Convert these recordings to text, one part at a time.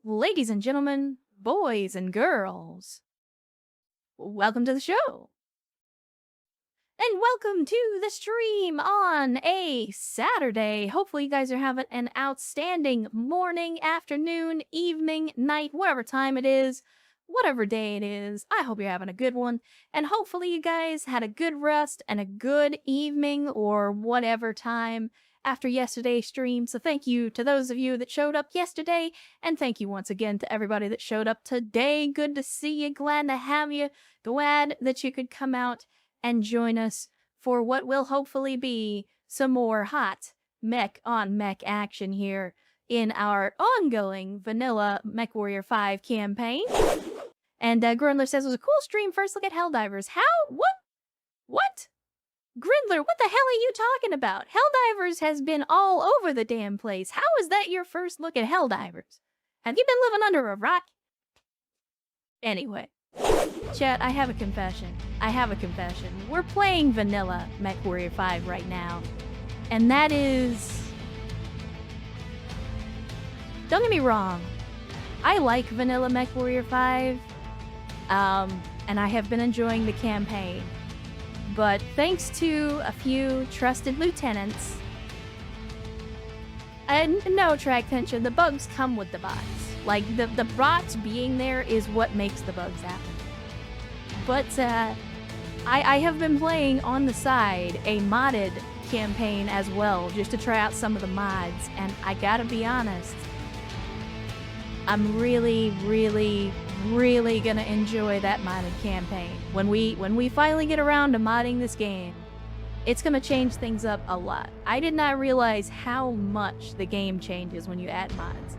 Ladies and gentlemen, boys and girls, welcome to the show. And welcome to the stream on a Saturday. Hopefully, you guys are having an outstanding morning, afternoon, evening, night, whatever time it is, whatever day it is. I hope you're having a good one. And hopefully, you guys had a good rest and a good evening or whatever time after yesterday's stream. So, thank you to those of you that showed up yesterday. And thank you once again to everybody that showed up today. Good to see you. Glad to have you. Glad that you could come out and join us for what will hopefully be some more hot mech on mech action here in our ongoing vanilla MechWarrior 5 campaign. And Grindler says it was a cool stream. First look at Helldivers. How? What? What? Grindler, what the hell are you talking about? Helldivers has been all over the damn place. How is that your first look at Helldivers? Have you been living under a rock? Anyway. Chat, I have a confession. We're playing vanilla MechWarrior 5 right now. And that is... Don't get me wrong. I like vanilla MechWarrior 5. And I have been enjoying the campaign. But thanks to a few trusted lieutenants... And no, track tension, the bugs come with the bots. Like, the bots being there is what makes the bugs happen. But I have been playing on the side a modded campaign as well, just to try out some of the mods, and I gotta be honest, I'm really gonna enjoy that modded campaign. When we finally get around to modding this game, it's gonna change things up a lot. I did not realize how much the game changes when you add mods.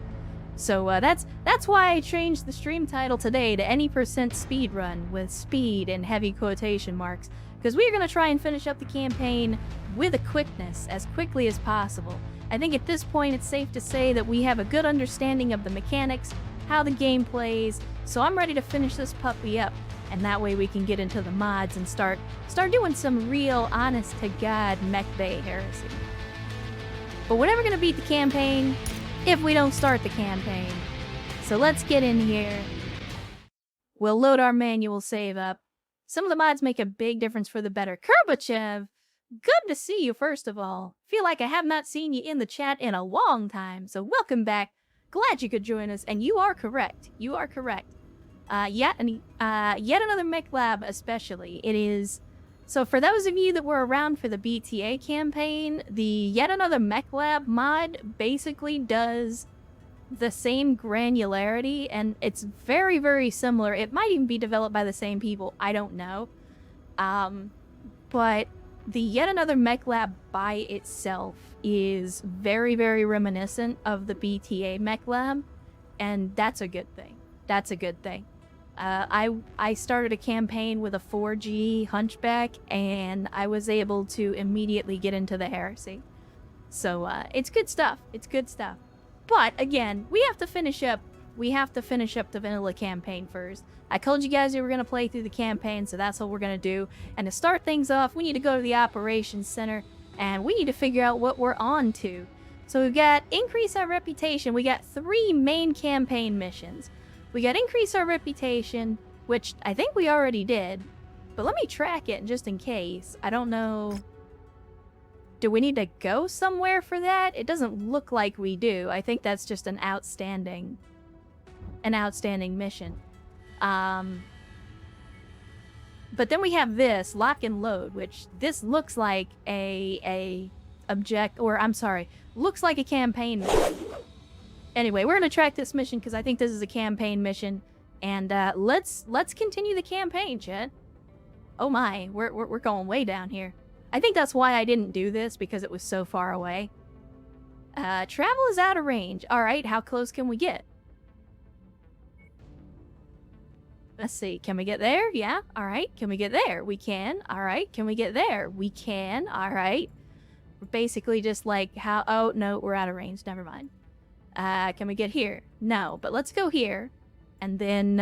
So that's why I changed the stream title today to any percent speed run with speed and heavy quotation marks, because we're going to try and finish up the campaign with a quickness as quickly as possible. I think at this point it's safe to say that we have a good understanding of the mechanics, how the game plays, so I'm ready to finish this puppy up, and that way we can get into the mods and start doing some real honest to God mech bay heresy. But we're never going to beat the campaign if we don't start the campaign. So let's get in here. We'll load our manual save up. Some of the mods make a big difference for the better. Kerbachev, good to see you first of all. Feel like I have not seen you in the chat in a long time, so welcome back. Glad you could join us, and you are correct. You are correct. Yet another mech lab especially. It is... So for those of you that were around for the BTA campaign, the Yet Another Mech Lab mod basically does the same granularity, and it's very similar. It might even be developed by the same people, I don't know. But the Yet Another Mech Lab by itself is very reminiscent of the BTA Mech Lab, and that's a good thing. That's a good thing. I started a campaign with a 4G Hunchback, and I was able to immediately get into the heresy. So, it's good stuff. It's good stuff. But, again, we have to finish up the vanilla campaign first. I told you guys we were going to play through the campaign, so that's what we're going to do. And to start things off, we need to go to the operations center, and we need to figure out what we're on to. So we've got increase our reputation. We got 3 main campaign missions. We got increase our reputation, which I think we already did. But let me track it just in case. I don't know. Do we need to go somewhere for that? It doesn't look like we do. I think that's just an outstanding mission. But then we have this, lock and load, which this looks like looks like a campaign mission. Anyway, we're gonna track this mission because I think this is a campaign mission, and let's continue the campaign, Chet. Oh my, we're going way down here. I think that's why I didn't do this, because it was so far away. Travel is out of range. All right, how close can we get? Let's see, can we get there? Yeah, all right. Can we get there? We can. All right, can we get there? We can. All right. We're basically just like how... Oh, no, we're out of range. Never mind. Can we get here? No, but let's go here. And then,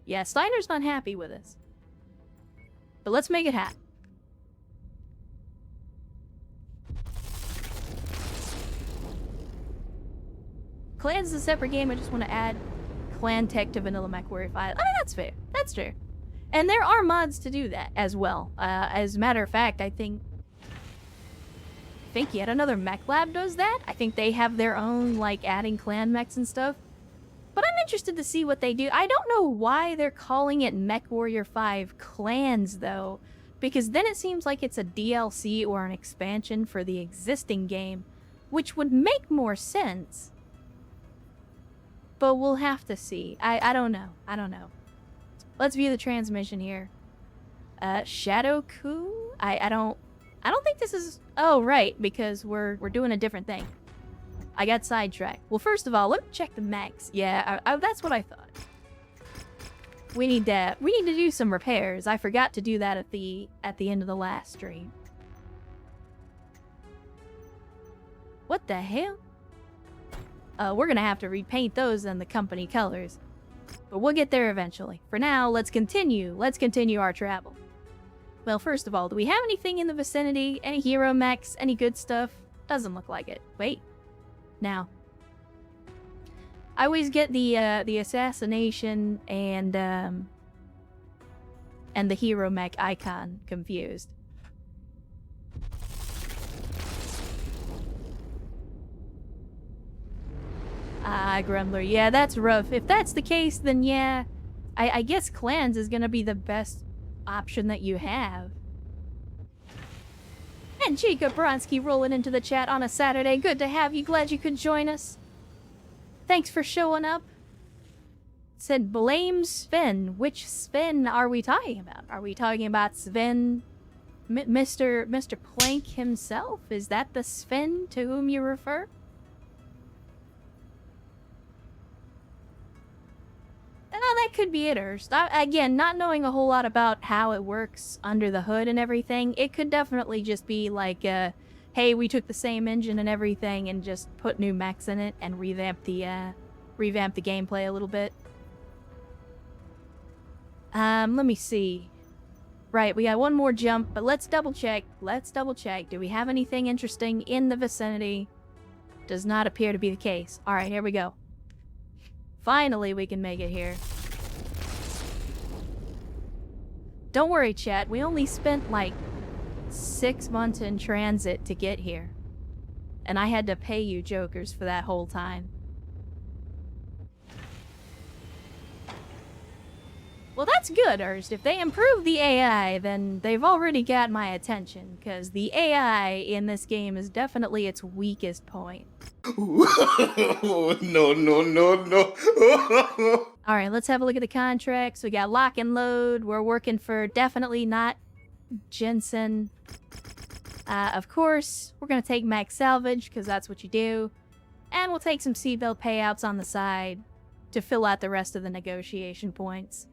yeah, Steiner's not happy with us. But let's make it happen. Clans is a separate game. I just want to add Clan Tech to Vanilla MechWarrior 5. I mean, that's fair. That's true. And there are mods to do that as well. As a matter of fact, I think yet another mech lab does that. I think they have their own, like, adding clan mechs and stuff. But I'm interested to see what they do. I don't know why they're calling it MechWarrior 5 Clans, though. Because then it seems like it's a DLC or an expansion for the existing game, which would make more sense. But we'll have to see. I don't know. I don't know. Let's view the transmission here. Shadow Coup? I don't think this is... Oh, right, because we're doing a different thing. I got sidetracked. Well, first of all, let me check the mechs. Yeah, that's what I thought. We need to do some repairs. I forgot to do that at the end of the last stream. What the hell? We're gonna have to repaint those in the company colors. But we'll get there eventually. For now, let's continue our travel. Well, first of all, do we have anything in the vicinity? Any hero mechs? Any good stuff? Doesn't look like it. Wait. Now. I always get the assassination and the hero mech icon confused. Ah, Grumbler. Yeah, that's rough. If that's the case, then yeah. I guess Clans is gonna be the best option that you have. And Chica Bronski rolling into the chat on a Saturday. Good to have you. Glad you could join us. Thanks for showing up. Said blame Sven. Which Sven are we talking about? Are we talking about Sven, Mr. Plank himself? Is that the Sven to whom you refer? Oh, that could be it, Erst. Again, not knowing a whole lot about how it works under the hood and everything, it could definitely just be like, hey, we took the same engine and everything and just put new mechs in it and revamped the gameplay a little bit. Let me see. Right, we got one more jump, but let's double check. Do we have anything interesting in the vicinity? Does not appear to be the case. Alright, here we go. Finally, we can make it here. Don't worry, chat. We only spent, like, 6 months in transit to get here. And I had to pay you jokers for that whole time. Well, that's good, Erst. If they improve the AI, then they've already got my attention, because the AI in this game is definitely its weakest point. No. Alright, let's have a look at the contracts. We got lock and load. We're working for definitely not Jensen. Of course, we're going to take max salvage, because that's what you do. And we'll take some seatbelt payouts on the side to fill out the rest of the negotiation points.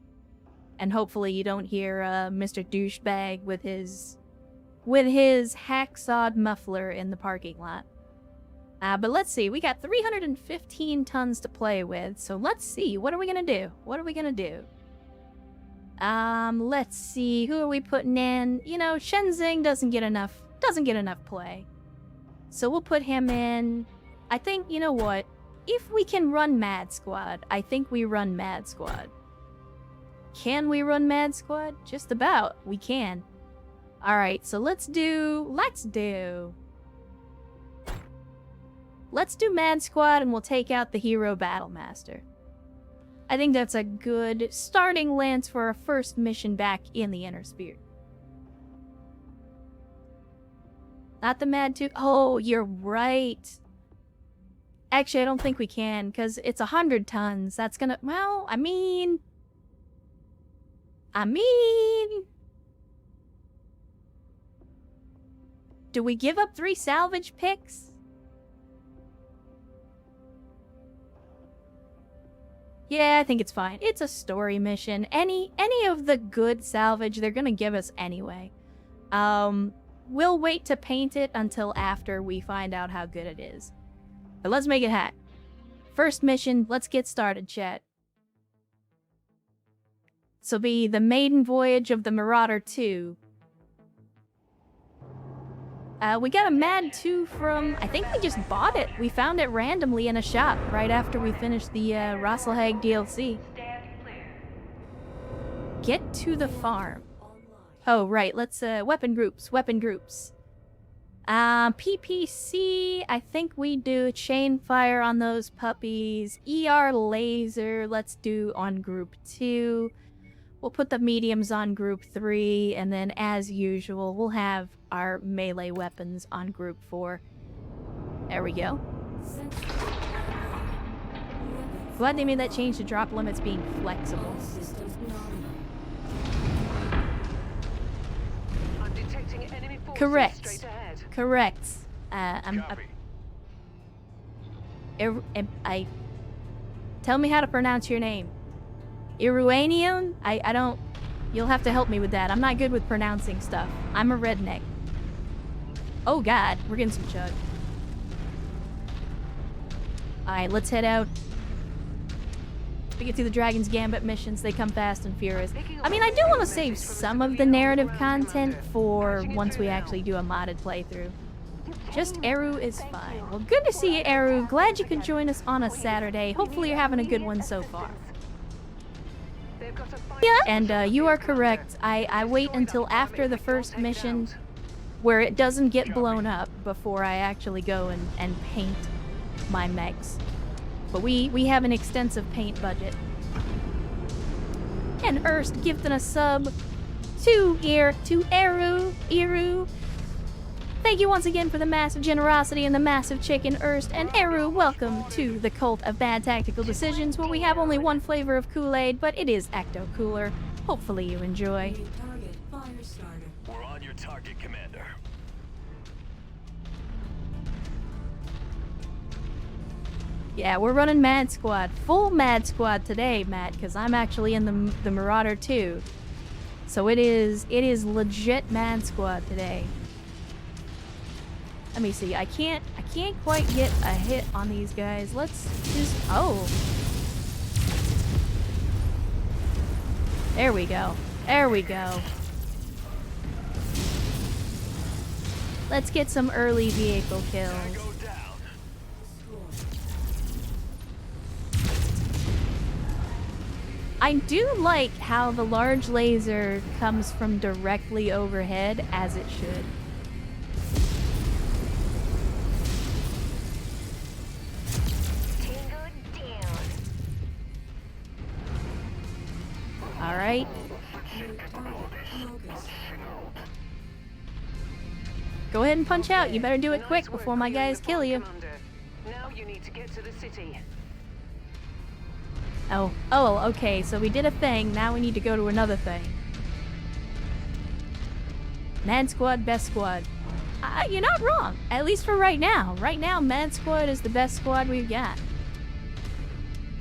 And hopefully you don't hear Mr. Douchebag with his hacksawed muffler in the parking lot. But let's see, we got 315 tons to play with, so let's see, what are we gonna do? Let's see, who are we putting in? You know, Shenzing doesn't get enough play. So we'll put him in. I think, you know what? If we can run Mad Squad, I think we run Mad Squad. Can we run Mad Squad? Just about. We can. Alright, so let's do Mad Squad and we'll take out the Hero Battle Master. I think that's a good starting lance for our first mission back in the Inner Sphere. Not the Mad 2. Oh, you're right. Actually, I don't think we can, because it's 100 tons. That's gonna... Well, I mean... Do we give up 3 salvage picks? Yeah, I think it's fine. It's a story mission. Any of the good salvage, they're gonna give us anyway. We'll wait to paint it until after we find out how good it is. But let's make it happen. First mission, let's get started, chat. This will be the maiden voyage of the Marauder 2. We got a MAD 2 from, I think we just bought it. We found it randomly in a shop right after we finished the Rosselhag DLC. Get to the farm. Oh, right, let's, weapon groups. PPC, I think we do chain fire on those puppies. ER laser, let's do on group 2. We'll put the mediums on group 3, and then as usual, we'll have our melee weapons on group 4. There we go. Glad they made that change to drop limits being flexible. I'm detecting enemy forces Correct. straight ahead. Correct. Tell me how to pronounce your name. Iruanian? I don't... You'll have to help me with that. I'm not good with pronouncing stuff. I'm a redneck. Oh god, we're getting some chug. Alright, let's head out. We get through the Dragon's Gambit missions. They come fast and furious. I mean, I do want to save some of the narrative content for once we actually do a modded playthrough. Just Eru is fine. Well, good to see you, Eru. Glad you could join us on a Saturday. Hopefully you're having a good one so far. Yeah. And you are correct. I wait until after the first mission where it doesn't get blown up before I actually go and paint my mechs. But we have an extensive paint budget. And Erst gifting a sub to Eru. Thank you once again for the massive generosity and the massive chicken, Erst. And Eru, welcome to the Cult of Bad Tactical Decisions, where we have only one flavor of Kool-Aid, but it is Ecto Cooler. Hopefully you enjoy. We're on your target, Commander. Yeah, we're running Mad Squad. Full Mad Squad today, Matt, because I'm actually in the Marauder 2. So it is legit Mad Squad today. Let me see. I can't quite get a hit on these guys. Let's just... Oh. There we go. There we go. Let's get some early vehicle kills. I do like how the large laser comes from directly overhead, as it should. Alright. Go ahead and punch out. You better do it quick before my guys kill you. Now you need to get to the city. Oh, okay, so we did a thing, now we need to go to another thing. Mad Squad, best squad. You're not wrong, at least for right now. Right now, Mad Squad is the best squad we've got.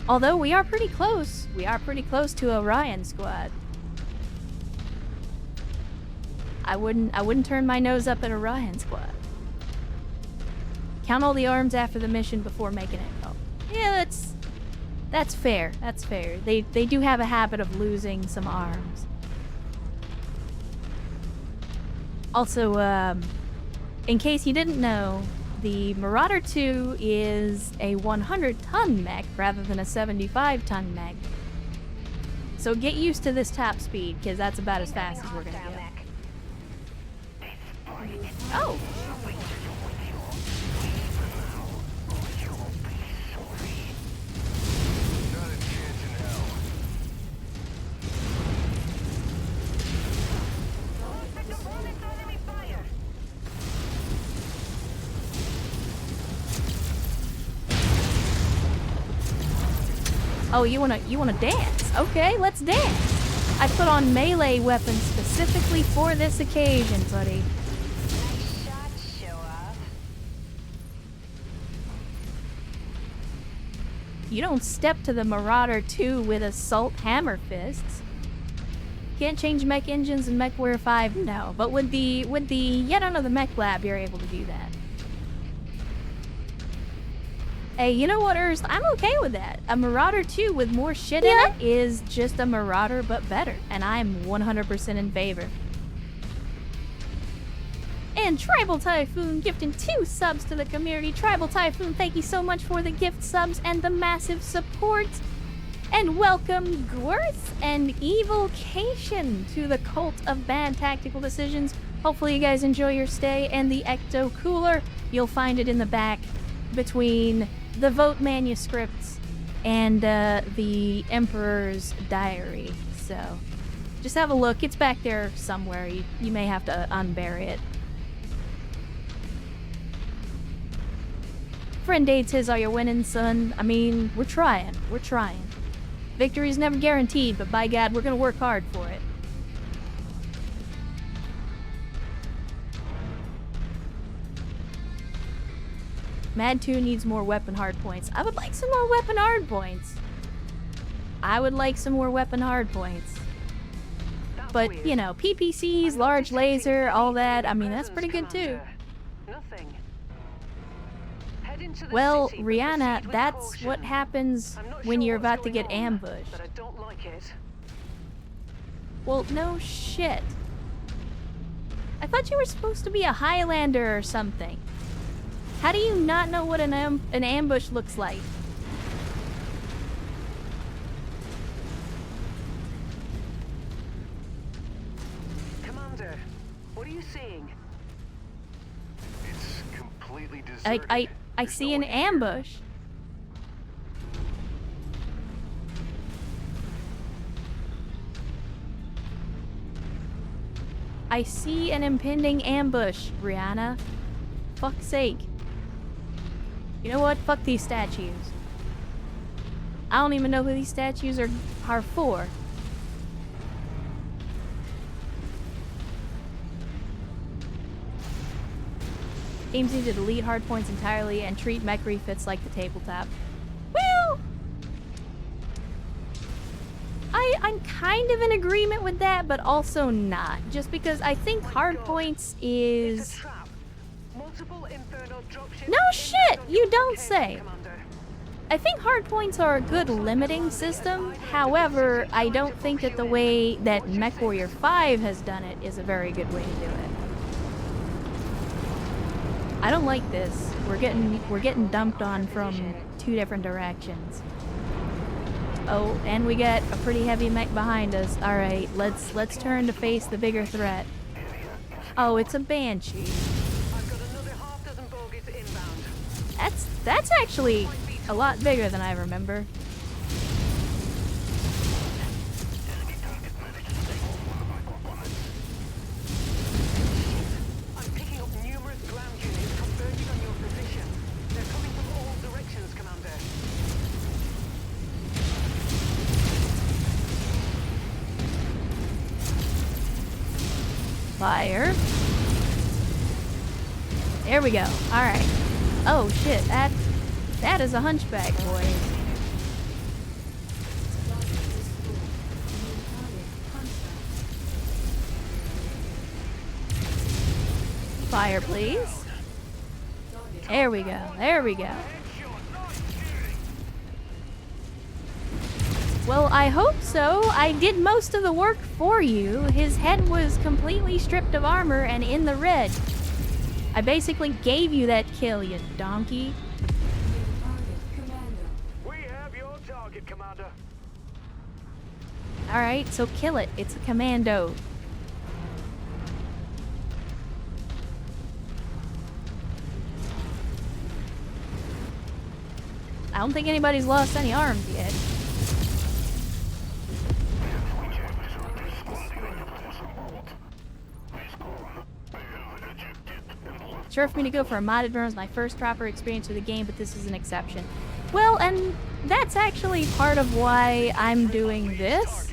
Although we are pretty close. We are pretty close to Orion Squad. I wouldn't turn my nose up at Orion Squad. Count all the arms after the mission before making it. Oh, yeah, that's fair. That's fair. They do have a habit of losing some arms. Also, in case you didn't know, the Marauder 2 is a 100-ton mech rather than a 75-ton mech. So get used to this top speed, because that's about as fast as we're gonna go. Oh! Oh, you wanna dance? Okay, let's dance. I put on melee weapons specifically for this occasion, buddy. Nice shot, show off. You don't step to the Marauder 2 with assault hammer fists. Can't change mech engines in MechWarrior 5, no. But with the Yet Another Mech Lab, you're able to do that. Hey, you know what, Erst? I'm okay with that. A Marauder 2 with more shit in it is just a Marauder, but better. And I'm 100% in favor. And Tribal Typhoon gifting 2 subs to the community. Tribal Typhoon, thank you so much for the gift subs and the massive support. And welcome Gworth and Evilcation to the Cult of Bad Tactical Decisions. Hopefully you guys enjoy your stay, and the Ecto Cooler, you'll find it in the back between the vote manuscripts and the Emperor's Diary. So just have a look. It's back there somewhere. You may have to unbury it. Friend Dade says, are you winning, son? I mean, we're trying. We're trying. Victory's never guaranteed, but by God, we're gonna work hard for it. Mad 2 needs more weapon hard points. I would like some more weapon hard points. I would like some more weapon hard points. But, you know, PPCs, large laser, all that, I mean, that's pretty good too. Nothing. Head into the Well, city, but Rihanna, proceed with that's caution. what happens I'm not when sure you're what's about to going get on, ambushed. but I don't like it. Well, no shit. I thought you were supposed to be a Highlander or something. How do you not know what an ambush looks like? Commander, what are you seeing? It's completely deserted. I There's see no an one here. ambush. I see an impending ambush, Brianna. Fuck's sake. You know what? Fuck these statues. I don't even know who these statues are for. Games need to delete hardpoints entirely and treat mech refits like the tabletop. Well, I'm kind of in agreement with that, but also not. Just because I think hardpoints It's is... a trap. Multiple Inferno dropships No shit, inbound you on don't Cape, say. Commander. I think hardpoints are a good limiting system. However, I don't think that the way that MechWarrior 5 has done it is a very good way to do it. I don't like this. We're getting dumped on from 2 different directions. Oh, and we got a pretty heavy mech behind us. All right, let's turn to face the bigger threat. Oh, it's a Banshee. I've got another half dozen bogies inbound. That's actually a lot bigger than I remember. I'm picking up numerous ground units converging on your position. They're coming from all directions, Commander. Fire. There we go. All right. Oh shit, that is a hunchback, boys. Fire, please. There we go. There we go. Well, I hope so. I did most of the work for you. His head was completely stripped of armor and in the red. I basically gave you that kill, you donkey. We have your target, Commander. Alright, so kill it. It's a commando. I don't think anybody's lost any arms yet. Sure for me to go for a modded run was my first proper experience with the game, but this is an exception. Well, and that's actually part of why I'm doing this.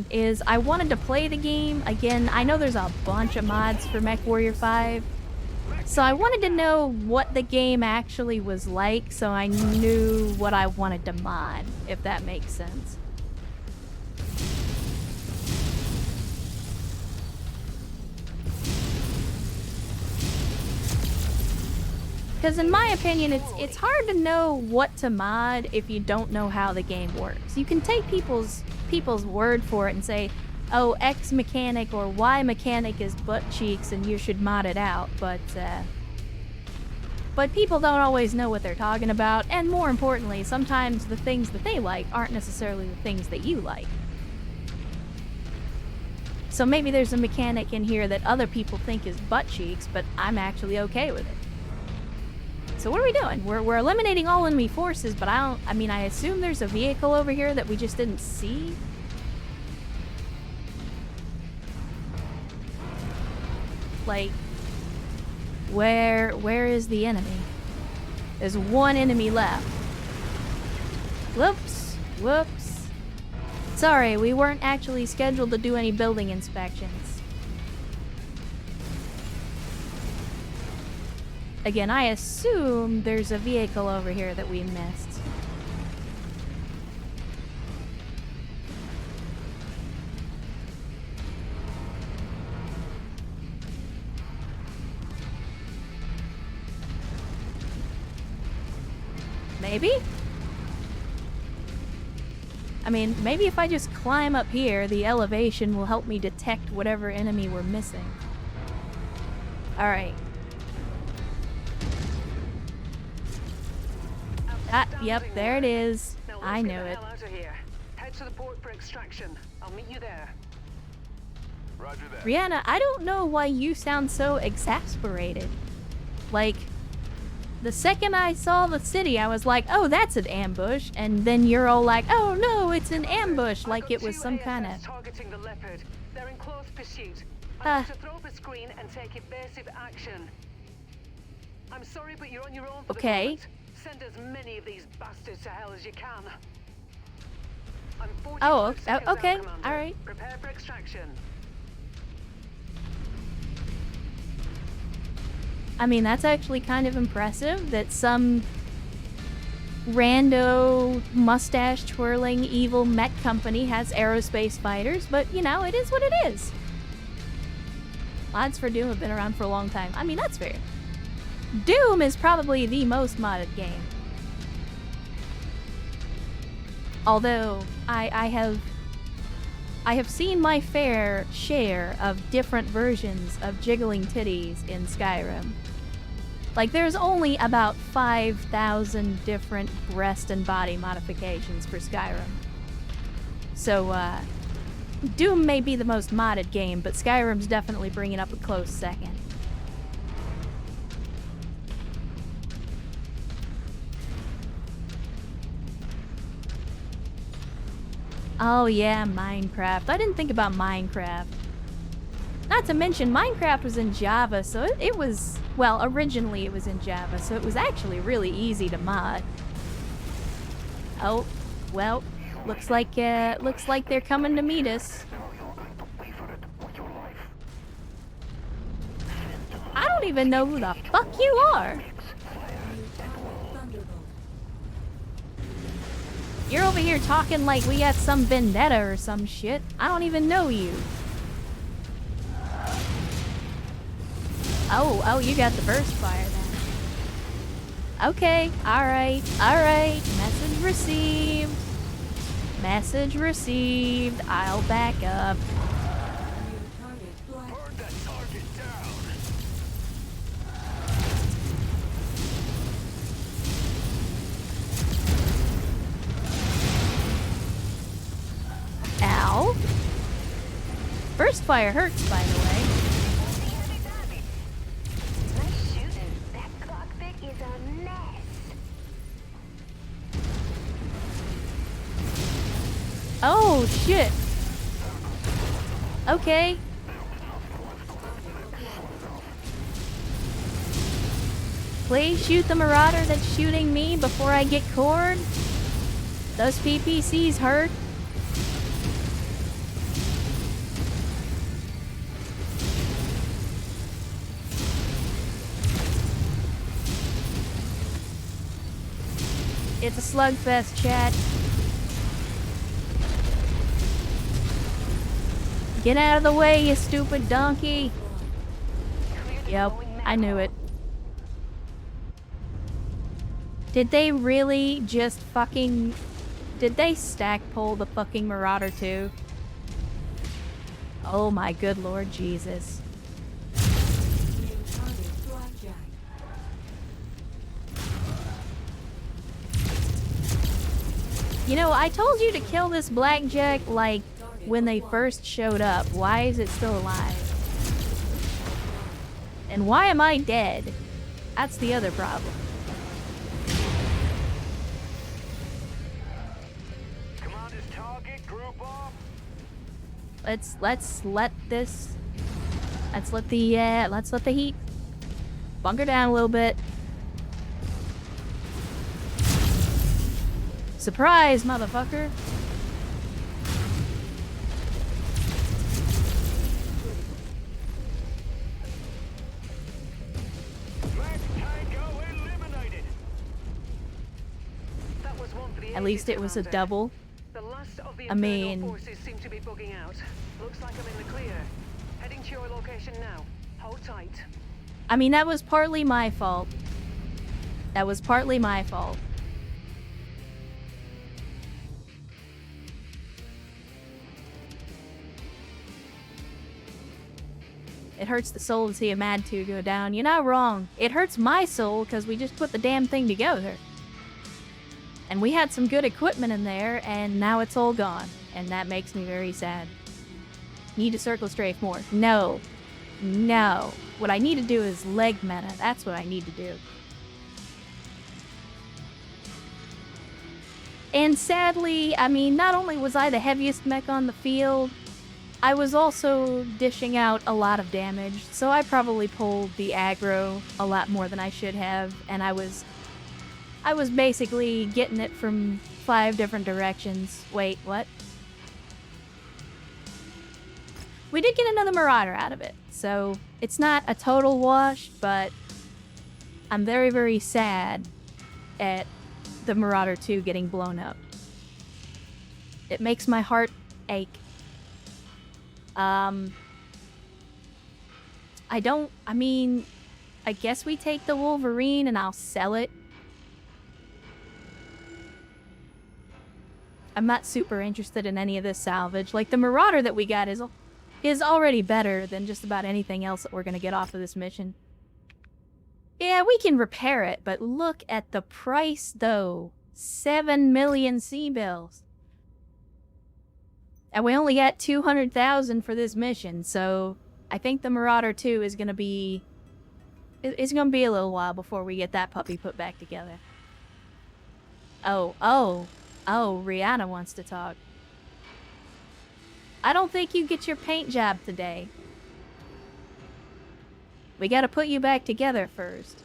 Is I wanted to play the game. Again, I know there's a bunch of mods for MechWarrior 5. So I wanted to know what the game actually was like, so I knew what I wanted to mod, if that makes sense. Because in my opinion, it's hard to know what to mod if you don't know how the game works. You can take people's word for it and say, oh, X mechanic or Y mechanic is butt cheeks and you should mod it out, but people don't always know what they're talking about, and more importantly, sometimes the things that they like aren't necessarily the things that you like. So maybe there's a mechanic in here that other people think is butt cheeks, but I'm actually okay with it. So what are we doing? We're eliminating all enemy forces, but I assume there's a vehicle over here that we just didn't see? Like, where is the enemy? There's one enemy left. Whoops. Sorry, we weren't actually scheduled to do any building inspections. Again, I assume there's a vehicle over here that we missed. Maybe? I mean, maybe if I just climb up here, the elevation will help me detect whatever enemy we're missing. Alright. Yep, there it is. I knew it. Head to the port for extraction. I'll meet you there. Roger that. Brianna, I don't know why you sound so exasperated. Like, the second I saw the city, I was like, oh, that's an ambush. And then you're all like, oh no, it's an ambush, like it was some kind of... targeting the leopard. They're in close pursuit. I need to throw up a screen and take evasive action. I'm sorry, but you're on your own for the moment. Send as many of these bastards to hell as you can. I'm 45 seconds out, Commander. Alright. Prepare for extraction. I mean, that's actually kind of impressive that some rando mustache-twirling evil mech company has aerospace fighters, but, you know, it is what it is. Mods for Doom have been around for a long time. I mean, that's fair. Doom is probably the most modded game. Although, I have seen my fair share of different versions of jiggling titties in Skyrim. Like, there's only about 5,000 different breast and body modifications for Skyrim. So, Doom may be the most modded game, but Skyrim's definitely bringing up a close second. Oh yeah, Minecraft. I didn't think about Minecraft. Not to mention, Minecraft was in Java, so it was... Well, originally it was in Java, so it was actually really easy to mod. Oh, well, looks like they're coming to meet us. I don't even know who the fuck you are. You're over here talking like we got some vendetta or some shit. I don't even know you. Oh, you got the burst fire then. Okay, alright. Message received. Message received. I'll back up. Burn that target down. Ow. Burst fire hurts, by the way. Nice shooting. That cockpit is a mess. Oh, shit. Okay. Please shoot the marauder that's shooting me before I get cored. Those PPCs hurt. It's a slugfest, chat. Get out of the way, you stupid donkey. Yep, I knew it. Did they really just fucking... Did they stack pull the fucking Marauder too? Oh my good Lord Jesus. You know, I told you to kill this blackjack, like, when they first showed up. Why is it still alive? And why am I dead? That's the other problem. Commander's target, group up. Let's let the heat bunker down a little bit. Surprise, motherfucker. Black Tango eliminated. That was one for the At least it was a Commander. double. The last of the I mean- Inferno forces seem to be bugging out. Looks like I'm in the clear. Heading to your location now. Hold tight. I mean, that was partly my fault. That was partly my fault. It hurts the soul to see a Mad 2 go down. You're not wrong. It hurts my soul because we just put the damn thing together. And we had some good equipment in there, and now it's all gone. And that makes me very sad. Need to circle strafe more. No. No. What I need to do is leg meta. That's what I need to do. And sadly, I mean, not only was I the heaviest mech on the field, I was also dishing out a lot of damage, so I probably pulled the aggro a lot more than I should have, and I was basically getting it from 5 different directions. Wait, what? We did get another Marauder out of it, so it's not a total wash, but I'm very, very sad at the Marauder 2 getting blown up. It makes my heart ache. I guess we take the Wolverine and I'll sell it. I'm not super interested in any of this salvage. Like, the Marauder that we got is already better than just about anything else that we're gonna get off of this mission. Yeah, we can repair it, but look at the price, though. 7 million C-bills. And we only got 200,000 for this mission, so I think the Marauder 2 is gonna be... It's gonna be a little while before we get that puppy put back together. Oh, Rihanna wants to talk. I don't think you get your paint job today. We gotta put you back together first.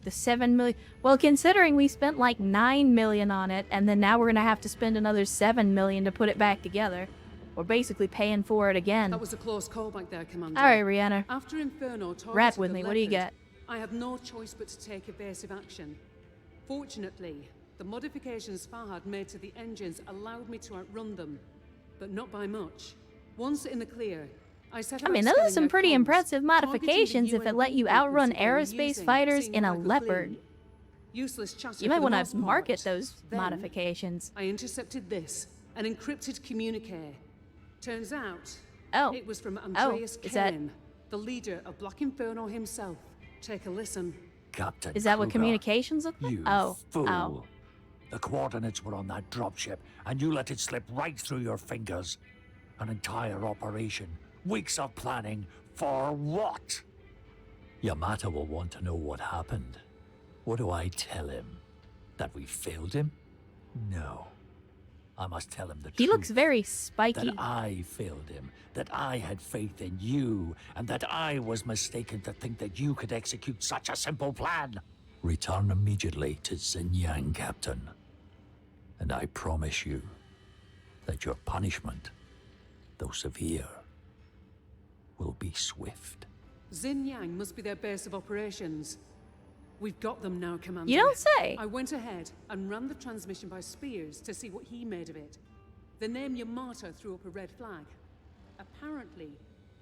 The 7 million... Well, considering we spent like 9 million on it, and then now we're gonna have to spend another 7 million to put it back together. We're basically paying for it again. That was a close call back there, Commander. Alright, Rihanna. After Inferno targeted Rap with the me, what do you Leopard, got? I had no choice but to take evasive action. Fortunately, the modifications Fahad made to the engines allowed me to outrun them, but not by much. Once in the clear, I set I mean, about those are scanning some their pretty comms, impressive targeting modifications the if it UN let you frequency outrun they were aerospace using, fighters seemed in a rather Leopard. clean. Useless chatter You might for the want most to market part. those Then, modifications. I intercepted this, an encrypted communique. Turns out, Oh. it was from Andreas is that- Kane, the leader of Black Inferno himself. Take a listen. Captain Is that what Kruger, communications look like? You Oh. fool. Oh. The coordinates were on that dropship, and you let it slip right through your fingers. An entire operation. Weeks of planning. For what? Yamato will want to know what happened. What do I tell him? That we failed him? No. I must tell him the truth. He looks very spiky. That I failed him, that I had faith in you, and that I was mistaken to think that you could execute such a simple plan. Return immediately to Xinjiang, Captain. And I promise you that your punishment, though severe, will be swift. Xinjiang must be their base of operations. We've got them now, Commander. You don't say. I went ahead and ran the transmission by Spears to see what he made of it. The name Yamato threw up a red flag. Apparently,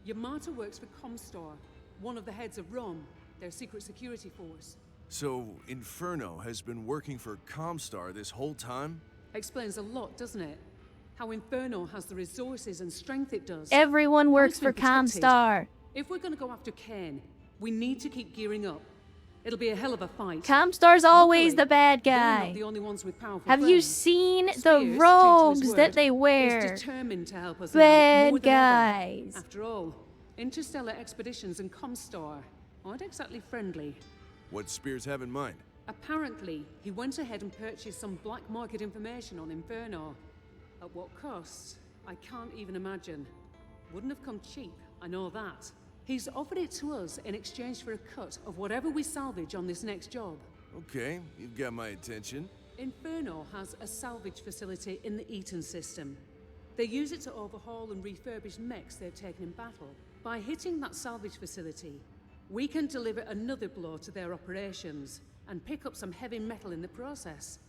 Yamato works for Comstar, one of the heads of ROM, their secret security force. So, Inferno has been working for Comstar this whole time? Explains a lot, doesn't it? How Inferno has the resources and strength it does. Everyone works It's for been protected. Comstar. If we're gonna go after Kane, we need to keep gearing up. It'll be a hell of a fight. Comstar's always the bad They're guy. not the only ones with powerful Have you friends. seen the Spears, true to his robes that word, they is wear? determined to help us Bad out more than ever. guys. After all, Interstellar Expeditions and Comstar aren't exactly friendly. What Spears have in mind? Apparently, he went ahead and purchased some black market information on Inferno. At what cost? I can't even imagine. Wouldn't have come cheap, I know that. He's offered it to us in exchange for a cut of whatever we salvage on this next job. Okay, you've got my attention. Inferno has a salvage facility in the Eaton system. They use it to overhaul and refurbish mechs they've taken in battle. By hitting that salvage facility, we can deliver another blow to their operations and pick up some heavy metal in the process.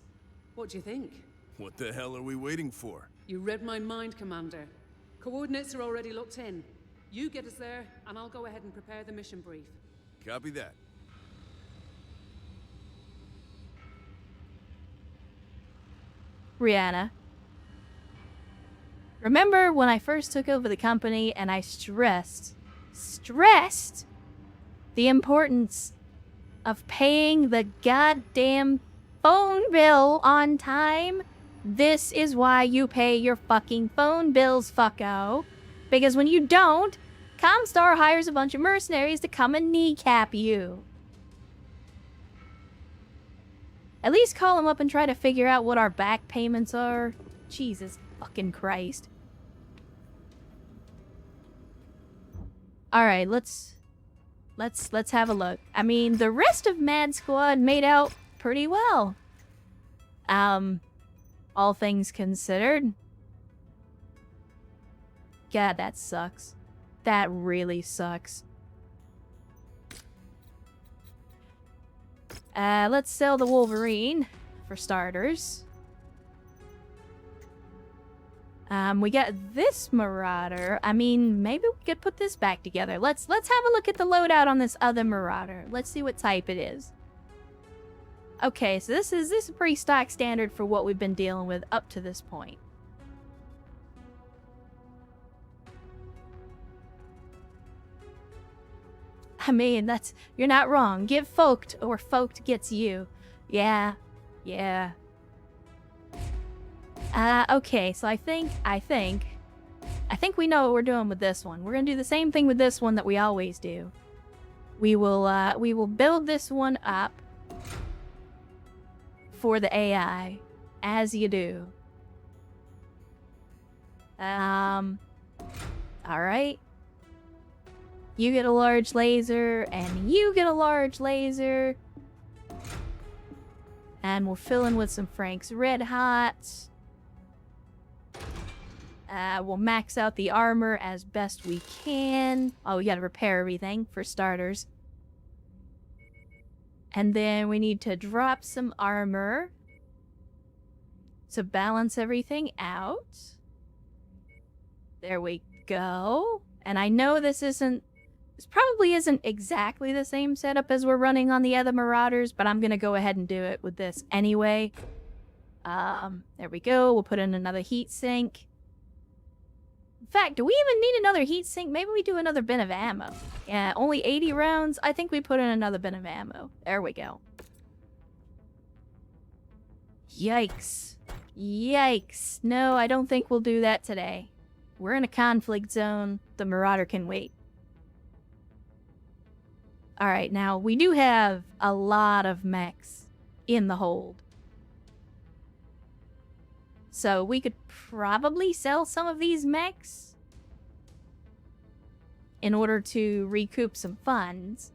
What do you think? What the hell are we waiting for? You read my mind, Commander. Coordinates are already locked in. You get us there, and I'll go ahead and prepare the mission brief. Copy that. Rihanna. Remember when I first took over the company and I stressed the importance of paying the goddamn phone bill on time? This is why you pay your fucking phone bills, fucko. Because when you don't, Comstar hires a bunch of mercenaries to come and kneecap you. At least call them up and try to figure out what our back payments are. Jesus fucking Christ. Alright, let's have a look. I mean, the rest of Mad Squad made out pretty well. All things considered. God, that sucks. That really sucks. Let's sell the Wolverine, for starters. We got this Marauder. I mean, maybe we could put this back together. Let's have a look at the loadout on this other Marauder. Let's see what type it is. Okay, so this is pretty stock standard for what we've been dealing with up to this point. I mean, you're not wrong. Get folked or folked gets you. Yeah. Okay, so I think we know what we're doing with this one. We're gonna do the same thing with this one that we always do. We will build this one up for the AI, as you do. Alright. You get a large laser, and you get a large laser. And we'll fill in with some Frank's Red Hot. We'll max out the armor as best we can. Oh, we gotta repair everything, for starters. And then we need to drop some armor to balance everything out. There we go. And I know this probably isn't exactly the same setup as we're running on the other Marauders, but I'm gonna go ahead and do it with this anyway. There we go. We'll put in another heat sink. In fact, do we even need another heat sink? Maybe we do another bin of ammo. Yeah, only 80 rounds. I think we put in another bin of ammo. There we go. Yikes. Yikes. No, I don't think we'll do that today. We're in a conflict zone. The Marauder can wait. Alright, now we do have a lot of mechs in the hold. So we could probably sell some of these mechs in order to recoup some funds.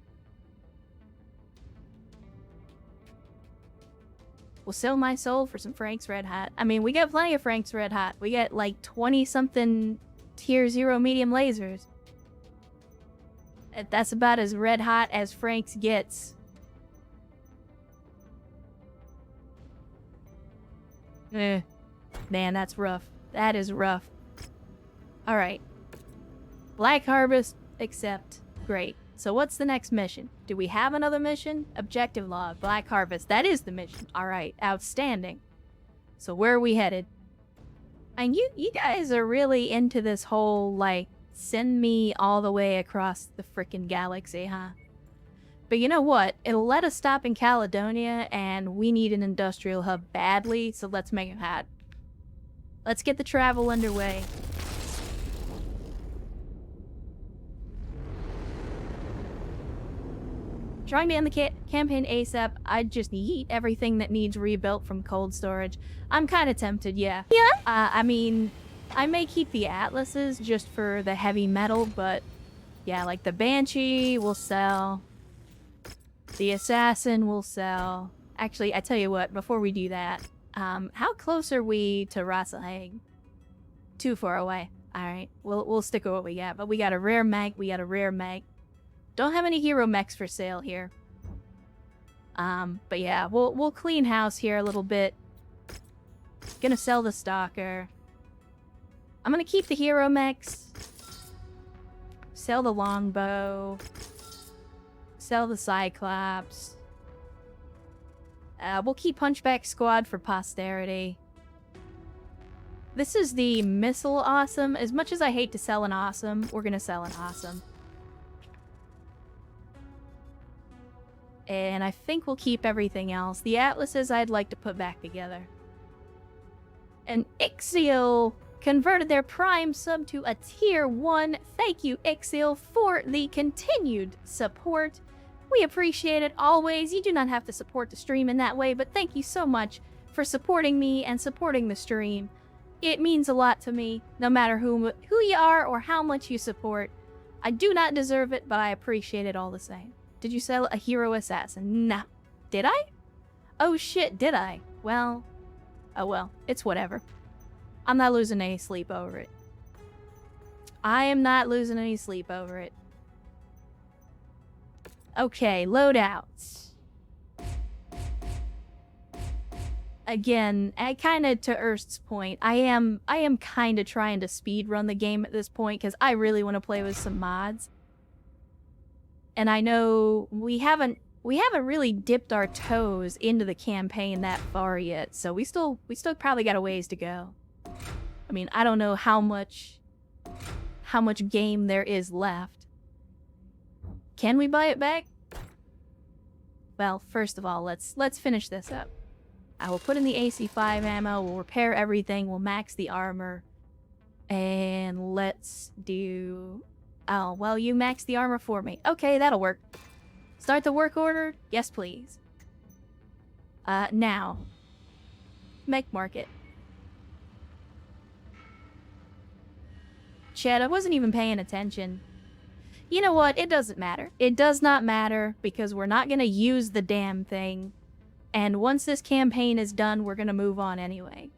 We'll sell my soul for some Frank's Red Hot. I mean, we got plenty of Frank's Red Hot. We got like 20-something tier 0 medium lasers. That's about as red hot as Frank's gets. Man, that's rough. That is rough. Alright. Black Harvest, accept. Great. So what's the next mission? Do we have another mission? Objective log, Black Harvest. That is the mission. All right, outstanding. So where are we headed? And you guys are really into this whole, like, send me all the way across the frickin' galaxy, huh? But you know what? It'll let us stop in Caledonia, and we need an industrial hub badly, so let's make it happen. Let's get the travel underway. Trying to end the campaign ASAP, I'd just yeet everything that needs rebuilt from cold storage. I'm kind of tempted, yeah. Yeah? I mean, I may keep the Atlases just for the heavy metal, but yeah, like the Banshee will sell. The Assassin will sell. Actually, I tell you what, before we do that, how close are we to Rasalhague? Too far away. Alright, we'll stick with what we got, but we got a rare mech, Don't have any hero mechs for sale here. But yeah, we'll clean house here a little bit. Gonna sell the Stalker. I'm gonna keep the hero mechs. Sell the longbow. Sell the Cyclops. We'll keep Hunchback Squad for posterity. This is the Missile Awesome. As much as I hate to sell an Awesome, we're gonna sell an Awesome. And I think we'll keep everything else. The Atlases I'd like to put back together. And Ixiel converted their Prime sub to a Tier 1. Thank you, Ixiel, for the continued support. We appreciate it always. You do not have to support the stream in that way, but thank you so much for supporting me and supporting the stream. It means a lot to me, no matter who you are or how much you support. I do not deserve it, but I appreciate it all the same. Did you sell a hero assassin? Nah. Did I? Oh shit, did I? Well, oh well, it's whatever. I'm not losing any sleep over it. I am not losing any sleep over it. Okay, loadouts. Again, kinda to Erst's point, I am kinda trying to speed run the game at this point because I really want to play with some mods. And I know we haven't really dipped our toes into the campaign that far yet, so we still probably got a ways to go. I mean, I don't know how much game there is left. Can we buy it back? Well, first of all, let's finish this up. I will put in the AC5 ammo, we'll repair everything, we'll max the armor, and let's do... Oh, well, you maxed the armor for me. Okay, that'll work. Start the work order? Yes, please. Now. Mech market. Chad, I wasn't even paying attention. You know what? It doesn't matter. It does not matter, because we're not gonna use the damn thing. And once this campaign is done, we're gonna move on anyway.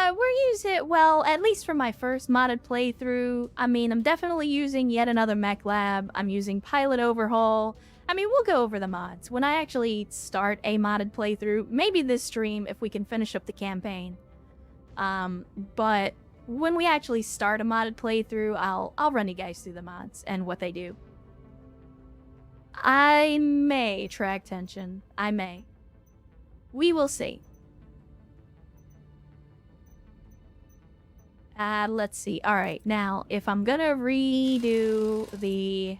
We're using, well, at least for my first modded playthrough, I mean, I'm definitely using yet another mech lab. I'm using pilot overhaul. I mean, we'll go over the mods. When I actually start a modded playthrough, maybe this stream if we can finish up the campaign. But when we actually start a modded playthrough, I'll run you guys through the mods and what they do. I may track tension. I may. We will see. Let's see. Alright, now, if I'm gonna redo the...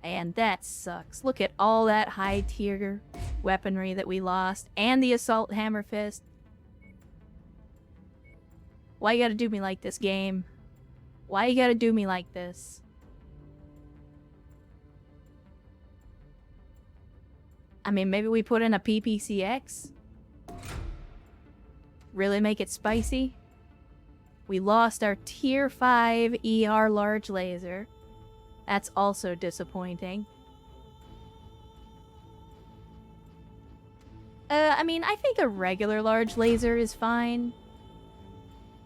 And that sucks. Look at all that high-tier weaponry that we lost. And the Assault Hammer Fist. Why you gotta do me like this, game? Why you gotta do me like this? I mean, maybe we put in a PPCX? Really make it spicy? We lost our Tier 5 ER large laser. That's also disappointing. I mean, I think a regular large laser is fine.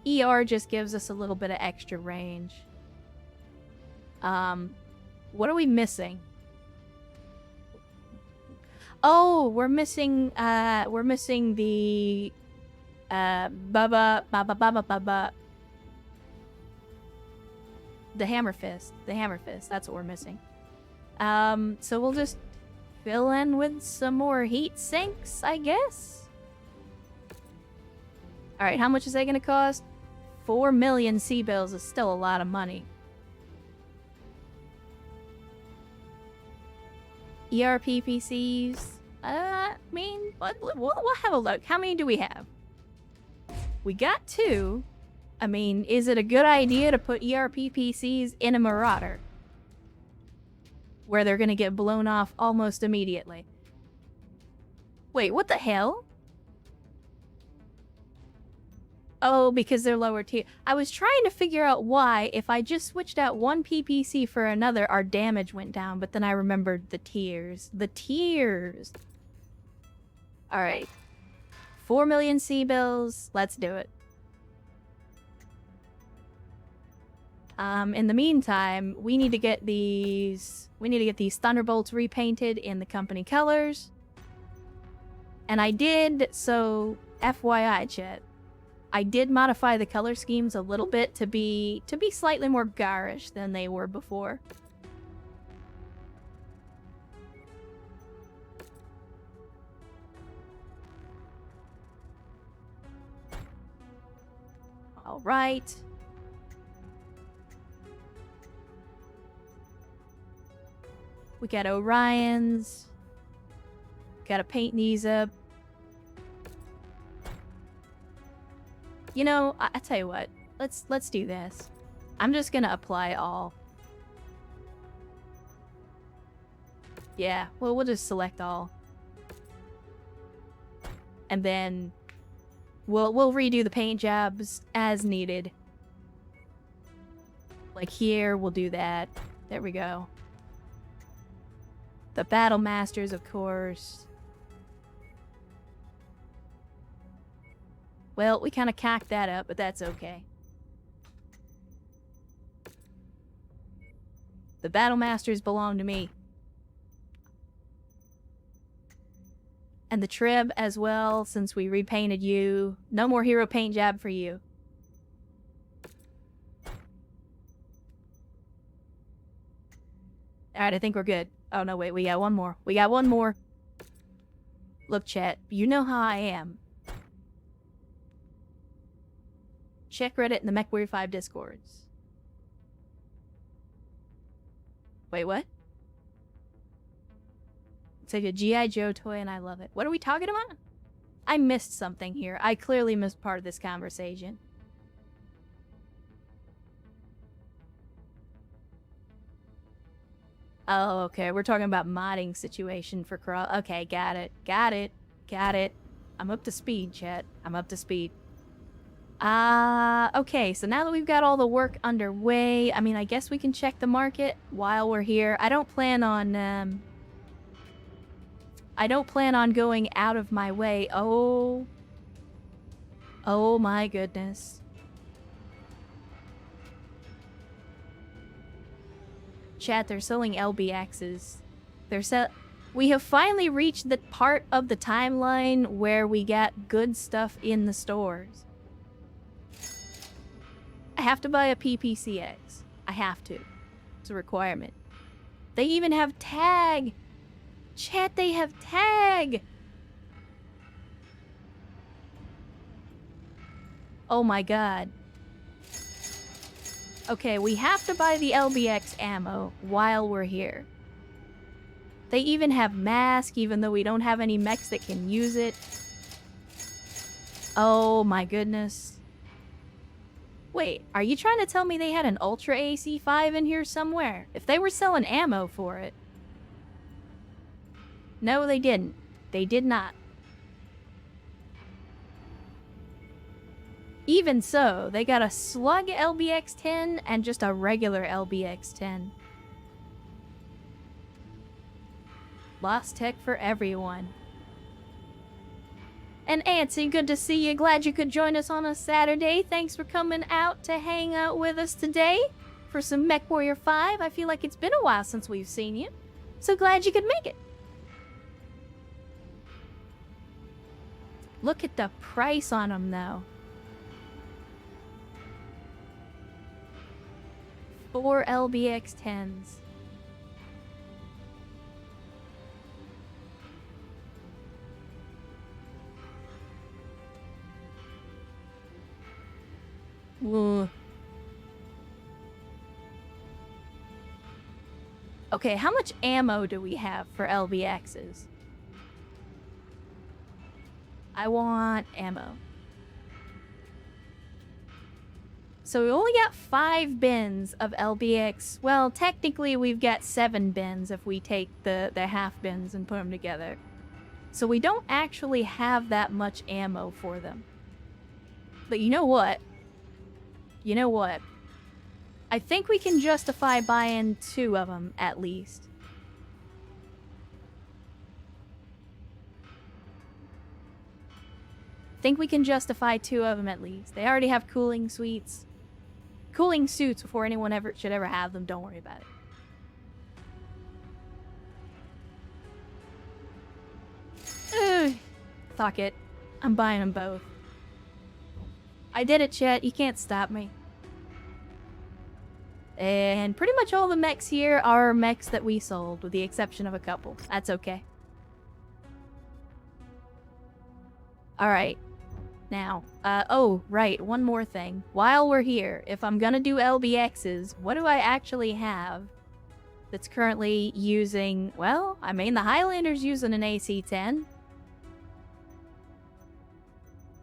ER just gives us a little bit of extra range. What are we missing? Oh, we're missing the Baba. The Hammer Fist. The Hammer Fist. That's what we're missing. So we'll just fill in with some more heat sinks, I guess. Alright, how much is that gonna cost? 4 million C-bills is still a lot of money. ERP PCs. I mean, we'll have a look. How many do we have? We got 2. I mean, is it a good idea to put ERP PCs in a Marauder? Where they're gonna get blown off almost immediately. Wait, what the hell? Oh, because they're lower tier. I was trying to figure out why, if I just switched out one PPC for another, our damage went down, but then I remembered the tiers. The tiers! Alright. 4 million C-bills. Let's do it. In the meantime, we need to get these Thunderbolts repainted in the company colors. And I did, so FYI, chat. I did modify the color schemes a little bit to be slightly more garish than they were before. All right. We got Orions. Gotta paint these up. You know, I tell you what. Let's do this. I'm just gonna apply all. Yeah, well, we'll just select all. And then we'll redo the paint jobs as needed. Like here, we'll do that. There we go. The Battle Masters, of course. Well, we kind of cacked that up, but that's okay. The Battle Masters belong to me. And the Trib as well, since we repainted you. No more hero paint job for you. Alright, I think we're good. Oh, no, wait, we got one more. We got one more. Look, chat, you know how I am. Check Reddit and the MechWarrior 5 Discords. Wait, what? It's like a G.I. Joe toy and I love it. What are we talking about? I missed something here. I clearly missed part of this conversation. Oh, okay. We're talking about modding situation for Crawl. Okay, got it. Got it. Got it. I'm up to speed, chat. I'm up to speed. Okay, so now that we've got all the work underway, I mean, I guess we can check the market while we're here. I don't plan on going out of my way. Oh my goodness. Chat, they're selling LBXs. We have finally reached the part of the timeline where we get good stuff in the stores. I have to buy a PPCX. I have to. It's a requirement. They even have tag! Chat, they have tag! Oh my god. Okay, we have to buy the LBX ammo while we're here. They even have mask, even though we don't have any mechs that can use it. Oh my goodness. Wait, are you trying to tell me they had an Ultra AC5 in here somewhere? If they were selling ammo for it. No, they didn't. They did not. Even so, they got a Slug LBX-10 and just a regular LBX-10. Lost tech for everyone. And Antsy, good to see you. Glad you could join us on a Saturday. Thanks for coming out to hang out with us today for some MechWarrior 5. I feel like it's been a while since we've seen you. So glad you could make it. Look at the price on them, though. 4 LBX-10s. Ooh. Okay, how much ammo do we have for LBXs? I want ammo. So we only got 5 bins of LBX. Well, technically we've got 7 bins if we take the half bins and put them together. So we don't actually have that much ammo for them. But you know what? You know what? I think we can justify buying 2 of them at least. Think we can justify 2 of them at least. They already have cooling suits. Cooling suits before anyone should ever have them. Don't worry about it. Ugh. Fuck it. I'm buying them both. I did it, chat. You can't stop me. And pretty much all the mechs here are mechs that we sold, with the exception of a couple. That's okay. Alright. Now, oh, right, one more thing. While we're here, if I'm gonna do LBXs, what do I actually have that's currently using... Well, I mean, the Highlander's using an AC-10.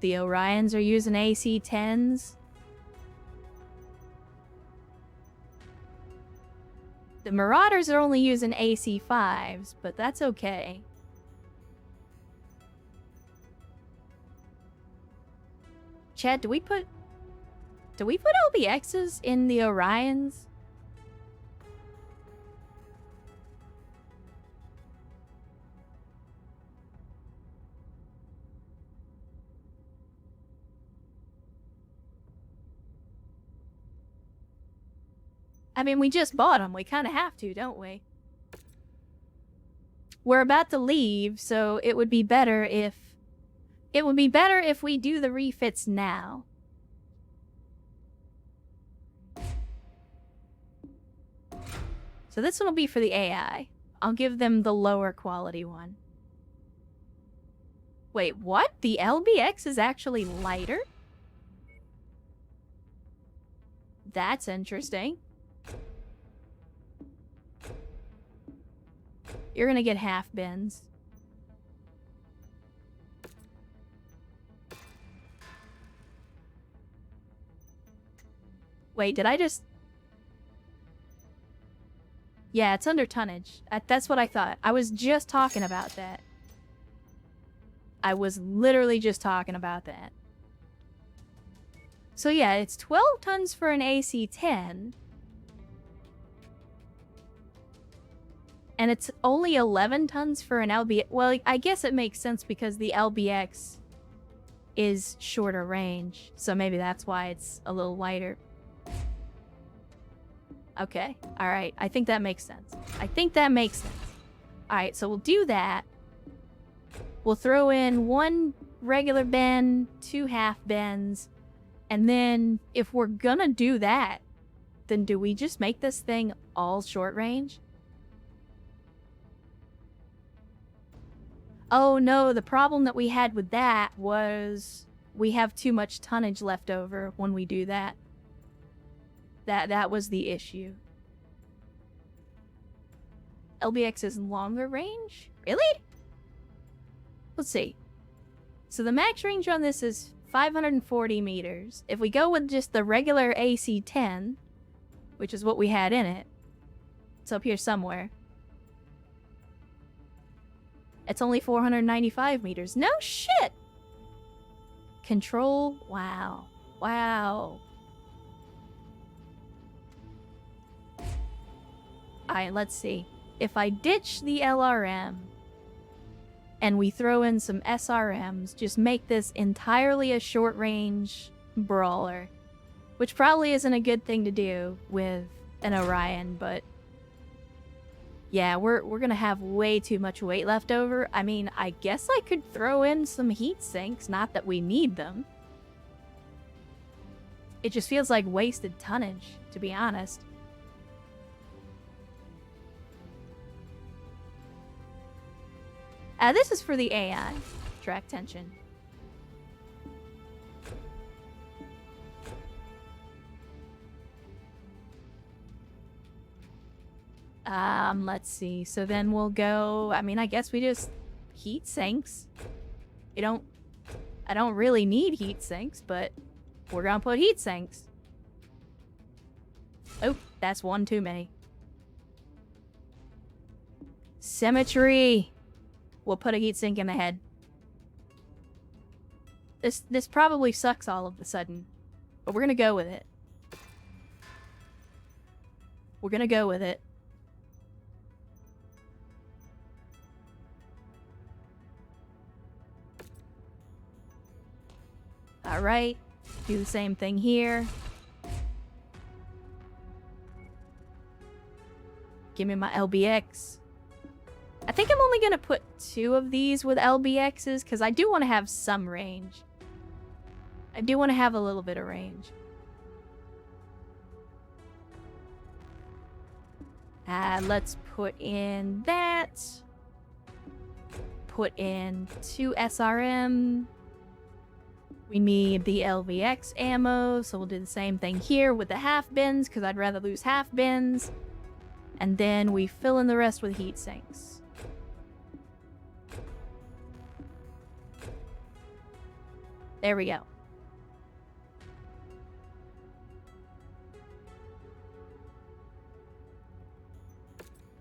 The Orions are using AC-10s. The Marauders are only using AC-5s, but that's okay. Chad, do we put LBXs in the Orions? I mean, we just bought them. We kind of have to, don't we? We're about to leave, so it would be better if... It would be better if we do the refits now. So this one will be for the AI. I'll give them the lower quality one. Wait, what? The LBX is actually lighter? That's interesting. You're gonna get half bins. Wait, did I just... Yeah, it's under tonnage. That's what I thought. I was just talking about that. I was literally just talking about that. So yeah, it's 12 tons for an AC-10. And it's only 11 tons for an LBX. Well, I guess it makes sense because the LBX is shorter range. So maybe that's why it's a little lighter. Okay, alright. I think that makes sense. Alright, so we'll do that. We'll throw in 1 regular bin, 2 half bins, and then if we're gonna do that, then do we just make this thing all short range? Oh no, the problem that we had with that was we have too much tonnage left over when we do that. That was the issue. LBX is longer range? Really? Let's see. So the max range on this is 540 meters. If we go with just the regular AC-10, which is what we had in it, it's up here somewhere. It's only 495 meters. No shit! Control, wow. Wow. Alright, let's see. If I ditch the LRM and we throw in some SRMs, just make this entirely a short-range brawler, which probably isn't a good thing to do with an Orion, but yeah, we're gonna have way too much weight left over. I mean, I guess I could throw in some heat sinks, not that we need them. It just feels like wasted tonnage, to be honest. This is for the AI. Track tension. Let's see. So then we'll go... I mean, I guess we just... heat sinks. I don't really need heat sinks, but we're gonna put heat sinks. Oh, that's one too many. Symmetry. We'll put a heat sink in the head. This probably sucks all of a sudden, but we're gonna go with it. We're gonna go with it. Alright, do the same thing here. Give me my LBX. I think I'm only gonna put 2 of these with LBXs, because I do want to have some range. I do want to have a little bit of range. Let's put in that. Put in 2 SRM. We need the LVX ammo, so we'll do the same thing here with the half bins, because I'd rather lose half bins. And then we fill in the rest with heat sinks. There we go.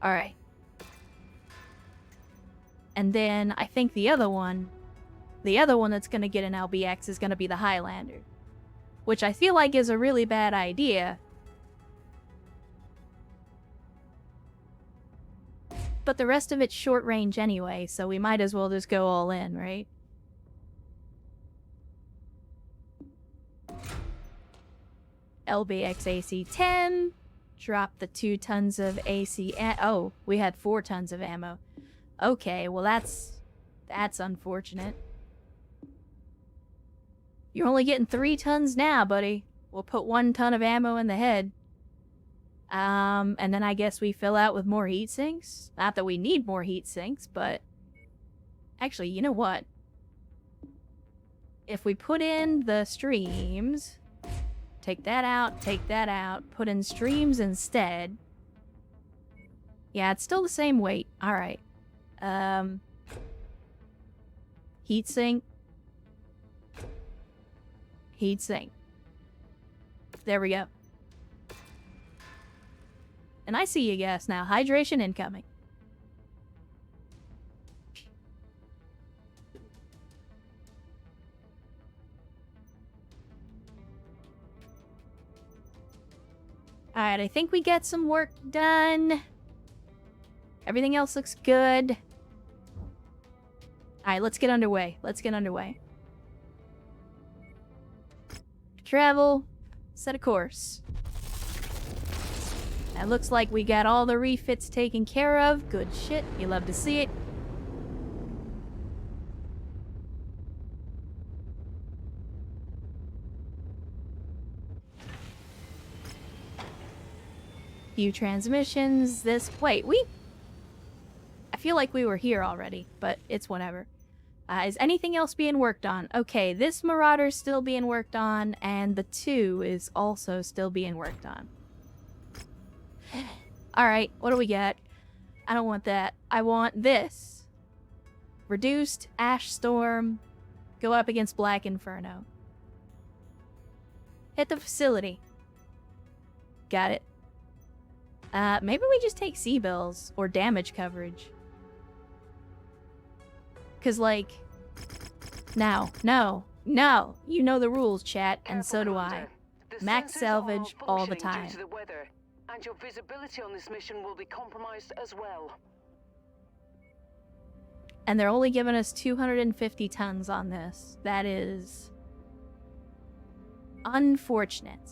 Alright. And then I think the other one that's going to get an LBX is going to be the Highlander. Which I feel like is a really bad idea. But the rest of it's short range anyway, so we might as well just go all in, right? LBX AC-10. Drop the 2 tons of AC... Oh, we had 4 tons of ammo. Okay, well that's unfortunate. You're only getting 3 tons now, buddy. We'll put 1 ton of ammo in the head. And then I guess we fill out with more heat sinks. Not that we need more heat sinks, but... Actually, you know what? If we put in the streams... Take that out, put in streams instead. Yeah, it's still the same weight. Alright. Heatsink. Heatsink. There we go. And I see you guys now. Hydration incoming. Alright, I think we get some work done. Everything else looks good. Alright, let's get underway. Travel. Set a course. It looks like we got all the refits taken care of. Good shit. You love to see it. Few transmissions. Wait, I feel like we were here already, but it's whatever. Is anything else being worked on? Okay, this Marauder's still being worked on, and the 2 is also still being worked on. Alright, what do we get? I don't want that. I want this. Reduced Ash Storm. Go up against Black Inferno. Hit the facility. Got it. Maybe we just take C-bills or damage coverage. Cause like, no. You know the rules, chat, and so do I. Max salvage all the time. Due to the weather, and your visibility on this mission will be compromised as well. And they're only giving us 250 tons on this. That is unfortunate.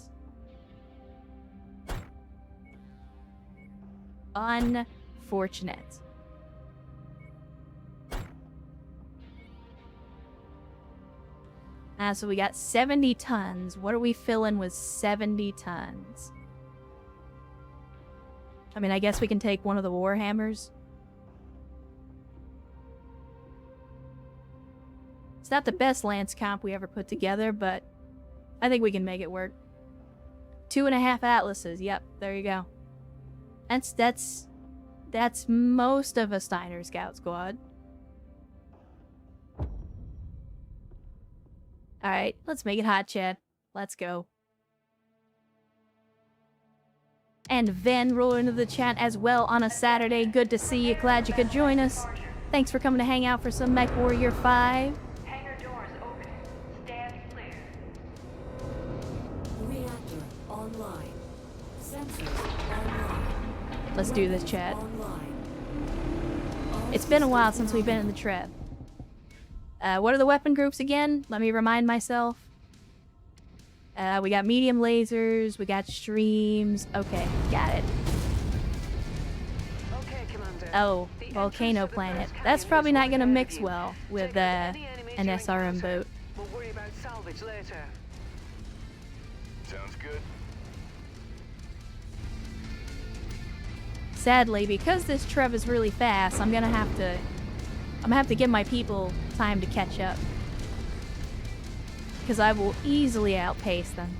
Unfortunate. So we got 70 tons. What are we filling with 70 tons? I mean, I guess we can take one of the Warhammers. It's not the best Lance comp we ever put together, but I think we can make it work. 2.5 Atlases. Yep, there you go. That's most of a Steiner Scout squad. Alright, let's make it hot, Chad. Let's go. And Van rolled into the chat as well on a Saturday. Good to see you. Glad you could join us. Thanks for coming to hang out for some Mech Warrior 5. Hangar doors open. Stand clear. Reactor online. Sensors online. Let's do this, Chad. Online. It's been a while since we've been in the Trev. What are the weapon groups again? Let me remind myself. We got medium lasers, we got streams. Okay, got it. Okay, Commander. Oh, The volcano entrance to the planet. first That's canyon probably is not right gonna ahead mix of you. well with Take out any enemies an you SRM encounter. boat. We'll worry about salvage later. Sounds good. Sadly, because this Trev is really fast, I'm gonna have to give my people time to catch up. Because I will easily outpace them.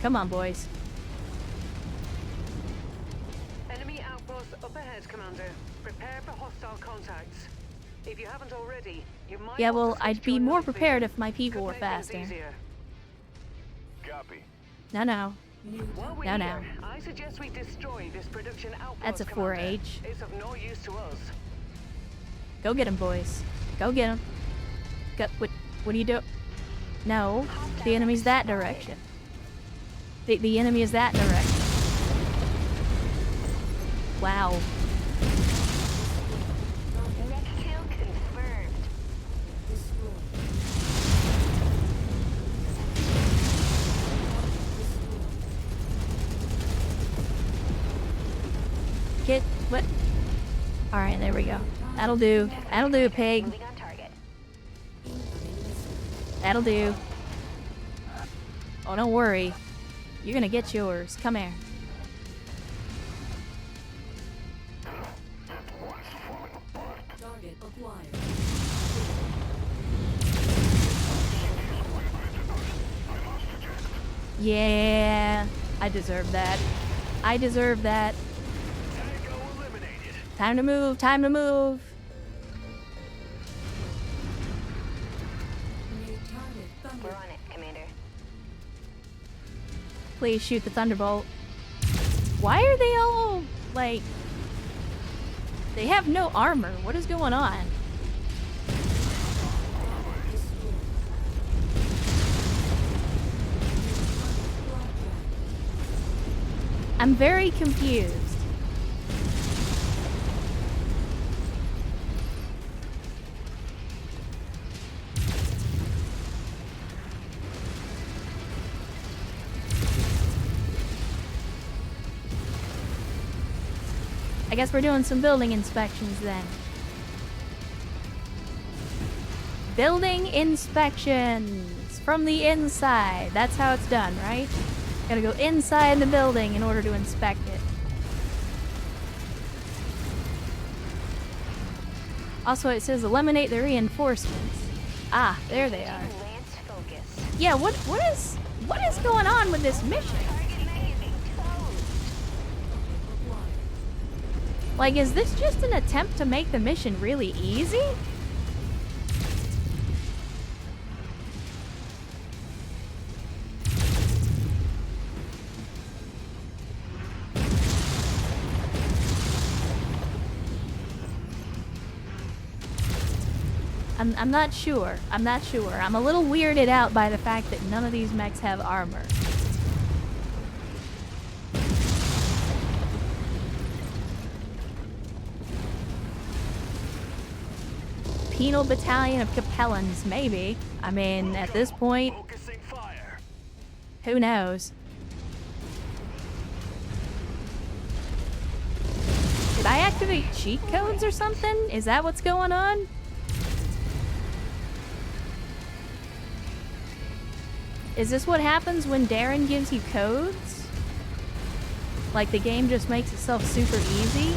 Come on, boys. Enemy outpost up ahead, Commander. Prepare for hostile contacts. If you haven't already, you might Yeah, want well, to switch I'd to be a more night prepared vision. if my people Could were make things faster. easier. Copy. No. While we're No, no. here, I suggest we destroy this production outpost. That's a Commander. 4H. It's of no use to us. Go get him, boys. Go get him. What do you do? No, the enemy's that direction. The enemy is that direction. Wow. Mech kill confirmed. Get what? All right, there we go. That'll do. That'll do, pig. Moving on target. That'll do. Oh, don't worry. You're gonna get yours. Come here. Target acquired. Yeah, I deserve that. I deserve that. Tango eliminated. Time to move. Time to move. New target We're thunder. on it, Commander. Please shoot the Thunderbolt. Why are they all, like... They have no armor. What is going on? I'm very confused. I guess we're doing some building inspections then. Building inspections from the inside. That's how it's done, right? Gotta go inside the building in order to inspect it. Also, it says eliminate the reinforcements. Ah, there they are. Lance focus. Yeah, what is going on with this mission? Target mech is exposed. Like, is this just an attempt to make the mission really easy? I'm not sure. I'm not sure. I'm a little weirded out by the fact that none of these mechs have armor. Penal Battalion of Capellans, maybe. I mean, at this point, Focusing fire. who knows? Did I activate cheat codes or something? Is that what's going on? Is this what happens when Darren gives you codes? Like the game just makes itself super easy?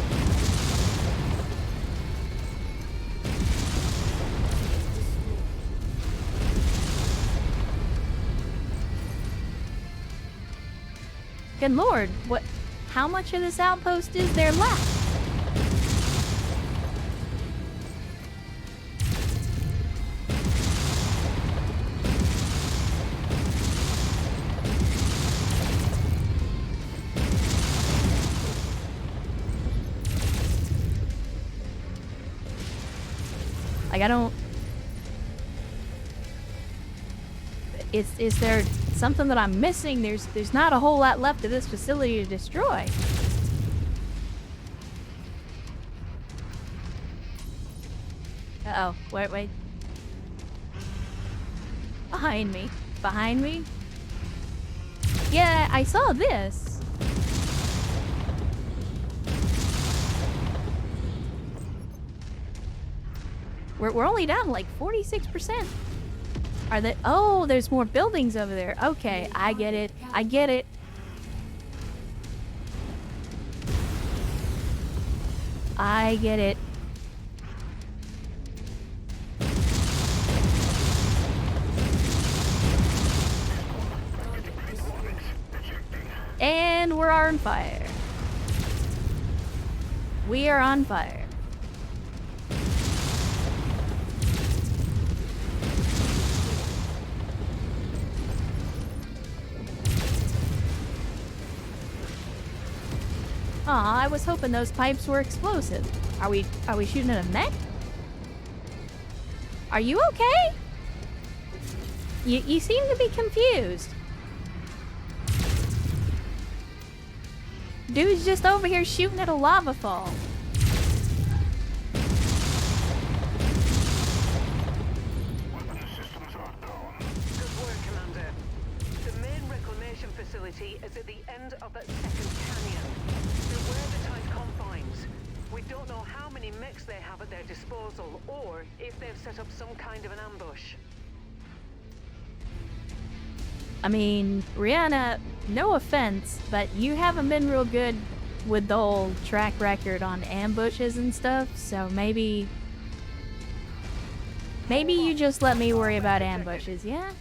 Good lord, what? How much of this outpost is there left? Like, I don't... Is there something that I'm missing? There's not a whole lot left of this facility to destroy. Uh-oh. Wait. Behind me. Behind me? Yeah, I saw this. We're only down like 46%. Are they? Oh, there's more buildings over there. Okay, I get it. I get it. I get it. And we're on fire. We are on fire. Aw, I was hoping those pipes were explosive. Are we shooting at a mech? Are you okay? You seem to be confused. Dude's just over here shooting at a lava fall. Good work, Commander. The main reclamation facility is at the end of that second canyon. Beware the tight confines. We don't know how many mechs they have at their disposal, or if they've set up some kind of an ambush. I mean, Rihanna, no offense, but you haven't been real good with the whole track record on ambushes and stuff, so maybe you just let me worry about ambushes, yeah?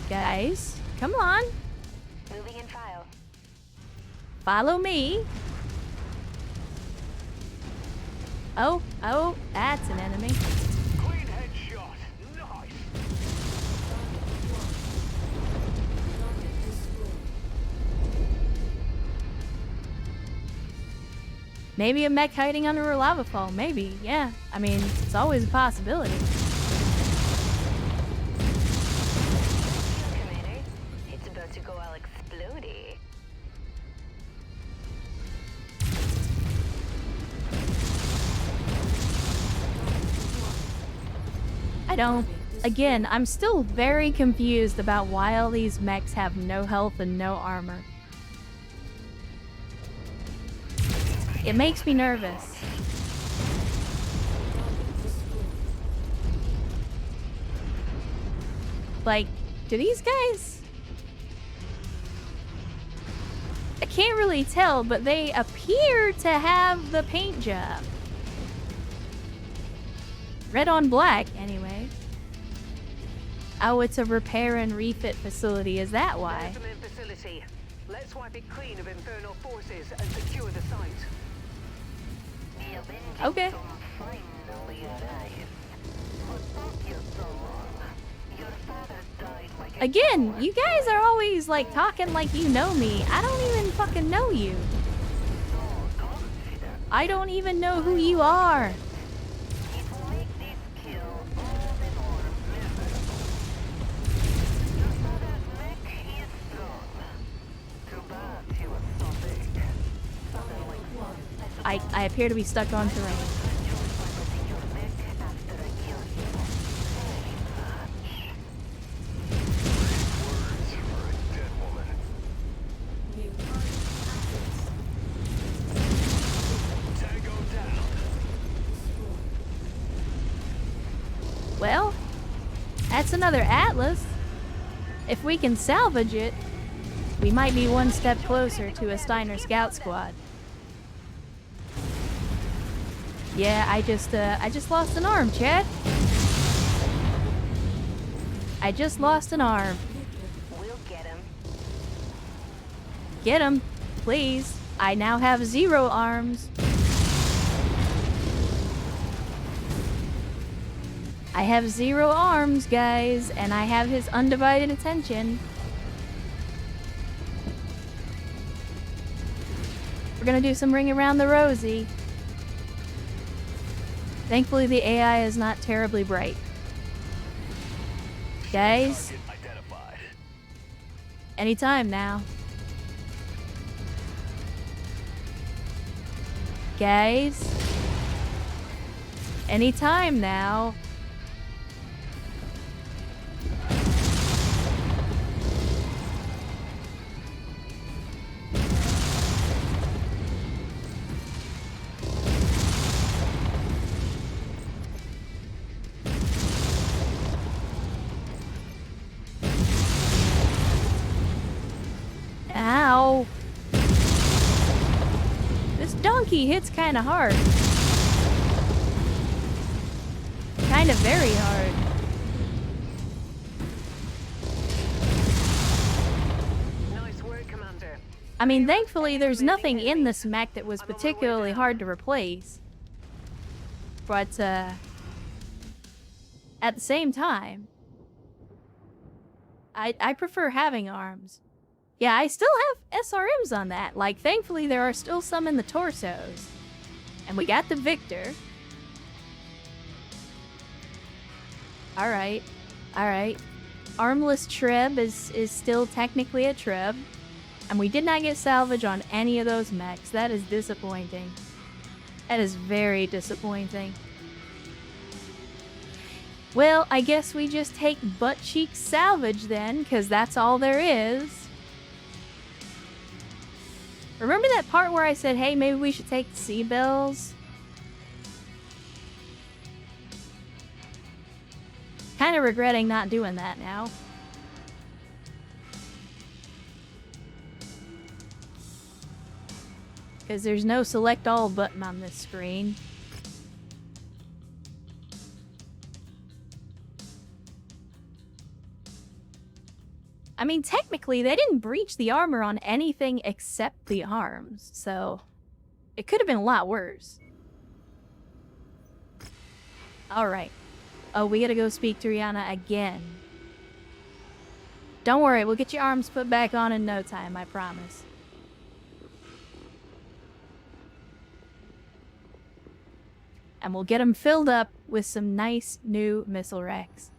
Guys, come on. Moving in file. Follow me. Oh, that's an enemy. Clean headshot. Nice. Maybe a mech hiding under a lava fall. Maybe, yeah. I mean, it's always a possibility. Commander, it's about to go all explodey. I don't. Again, I'm still very confused about why all these mechs have no health and no armor. It makes me nervous. Like, do these guys... I can't really tell, but they appear to have the paint job. Red on black, anyway. Oh, it's a repair and refit facility. Is that why? There's the main facility. Let's wipe it clean of infernal forces and secure the site. Okay. Again, you guys are always like talking like you know me. I don't even fucking know you. I don't even know who you are. I appear to be stuck on terrain. Well, that's another Atlas. If we can salvage it, we might be one step closer to a Steiner Scout Squad. Yeah, I just lost an arm, Chad. I just lost an arm. We'll get him. Get him, please. I now have 0 arms. I have 0 arms, guys, and I have his undivided attention. We're gonna do some ring around the rosy. Thankfully, the AI is not terribly bright. Guys, Target identified. anytime now. Guys, anytime now. Ow. This donkey hits kind of hard. Kind of very hard. Nice work, Commander. I mean, thankfully, there's nothing in this mech that was particularly hard to replace. But, at the same time, I prefer having arms. Yeah, I still have SRMs on that. Like, thankfully, there are still some in the torsos. And we got the Victor. Alright. Alright. Armless Treb is still technically a Treb. And we did not get salvage on any of those mechs. That is disappointing. That is very disappointing. Well, I guess we just take butt cheek salvage then, because that's all there is. Remember that part where I said, hey, maybe we should take the Seabells? Kind of regretting not doing that now. Because there's no select all button on this screen. I mean, technically, they didn't breach the armor on anything except the arms, so it could have been a lot worse. Alright. Oh, we gotta go speak to Rihanna again. Don't worry, we'll get your arms put back on in no time, I promise. And we'll get them filled up with some nice new missile racks.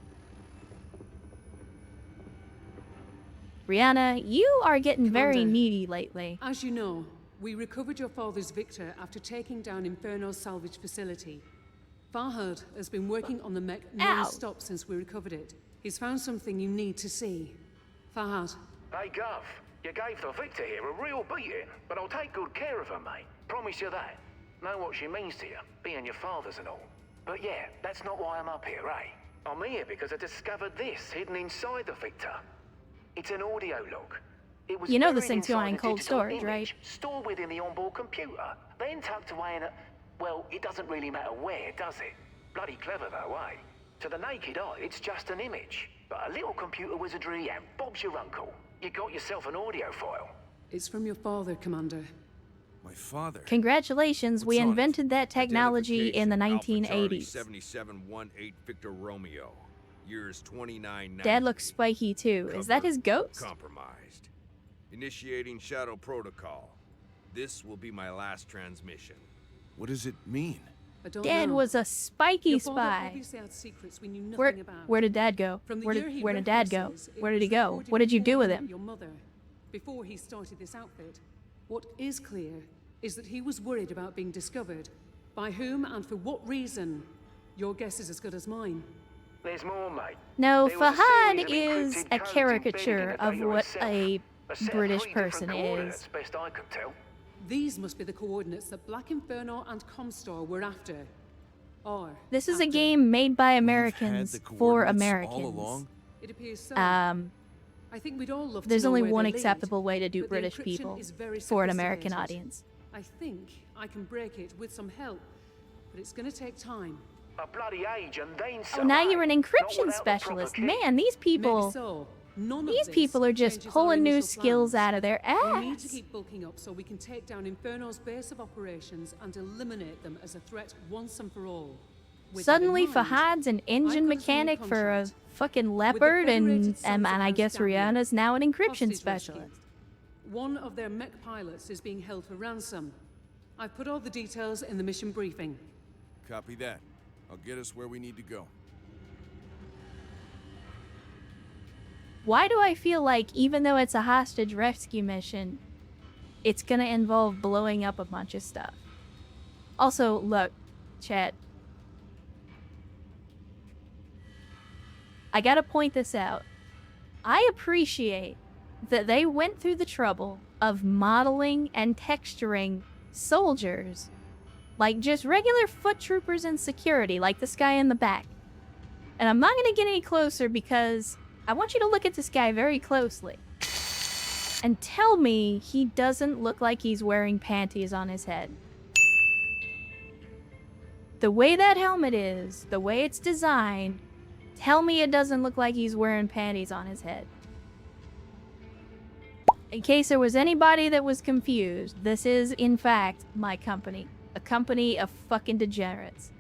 Rihanna, you are getting very Commander, needy lately. As you know, we recovered your father's Victor after taking down Inferno's salvage facility. Farhad has been working on the mech non-stop since we recovered it. He's found something you need to see. Farhad. Hey, Gov, you gave the Victor here a real beating, but I'll take good care of her, mate. Promise you that. Know what she means to you, being your father's and all. But yeah, that's not why I'm up here, eh? I'm here because I discovered this hidden inside the Victor. It's an audio log. It was You know buried this thing's inside going in a cold digital storage, image, right? Stored within the onboard computer, then tucked away in a... Well, it doesn't really matter where, does it? Bloody clever though, eh? To the naked eye, it's just an image. But a little computer wizardry and Bob's your uncle. You got yourself an audio file. It's from your father, Commander. My father? Congratulations, we What's on it? invented that technology in the Identification, 1980s. 7718 Victor Romeo. Years 2990. Dad looks spiky too. Is that Cover his ghost? Compromised. Initiating shadow protocol. This will be my last transmission. What does it mean? I don't Dad know. was a spiky Your father spy. obviously had secrets we knew nothing Where about. where did Dad go? From the Where year he did Dad go? references, it Where did he was go? reported What did you do before with he him? met Your mother, before he started this outfit. What is clear is that he was worried about being discovered. By whom and for what reason? Your guess is as good as mine. There's more, mate. No, There was a Fahad series of is encrypted a codes caricature embedded in the of data what itself. a set of British 3 different person coordinates, is. best I could tell. These must be the coordinates that Black Inferno and Comstar were after. Or This is a after. game made by We've had Americans the for coordinates Americans. all along? It appears so. Um, I think we'd all love to there's know only where one they lead, acceptable way to do but the British encryption people is very for an American sophisticated. audience. I think I can break it with some help, but but it's going to take time. A bloody age and then Oh, some, now eh? you're an Not encryption without the proper specialist. key. Man, these people... Maybe so. None of These this people are just changes our pulling new initial skills plans. out of their We need to ass. keep bulking up so we can take down Inferno's base of operations and eliminate them as a threat once and for all. With that in Suddenly, mind, Fahad's an engine I've got us a new mechanic for a contract fucking leopard, and Federated Sons of I guess Amsterdam. Rihanna's now an encryption Hostage specialist. rescue. One of their mech pilots is being held for ransom. I've put all the details in the mission briefing. Copy that. I'll get us where we need to go. Why do I feel like, even though it's a hostage rescue mission, it's gonna involve blowing up a bunch of stuff? Also, look, chat. I gotta point this out. I appreciate that they went through the trouble of modeling and texturing soldiers like just regular foot troopers and security, like this guy in the back. And I'm not gonna get any closer because I want you to look at this guy very closely and tell me he doesn't look like he's wearing panties on his head. The way that helmet is, the way it's designed, tell me it doesn't look like he's wearing panties on his head. In case there was anybody that was confused, this is, in fact, my company. A company of fucking degenerates.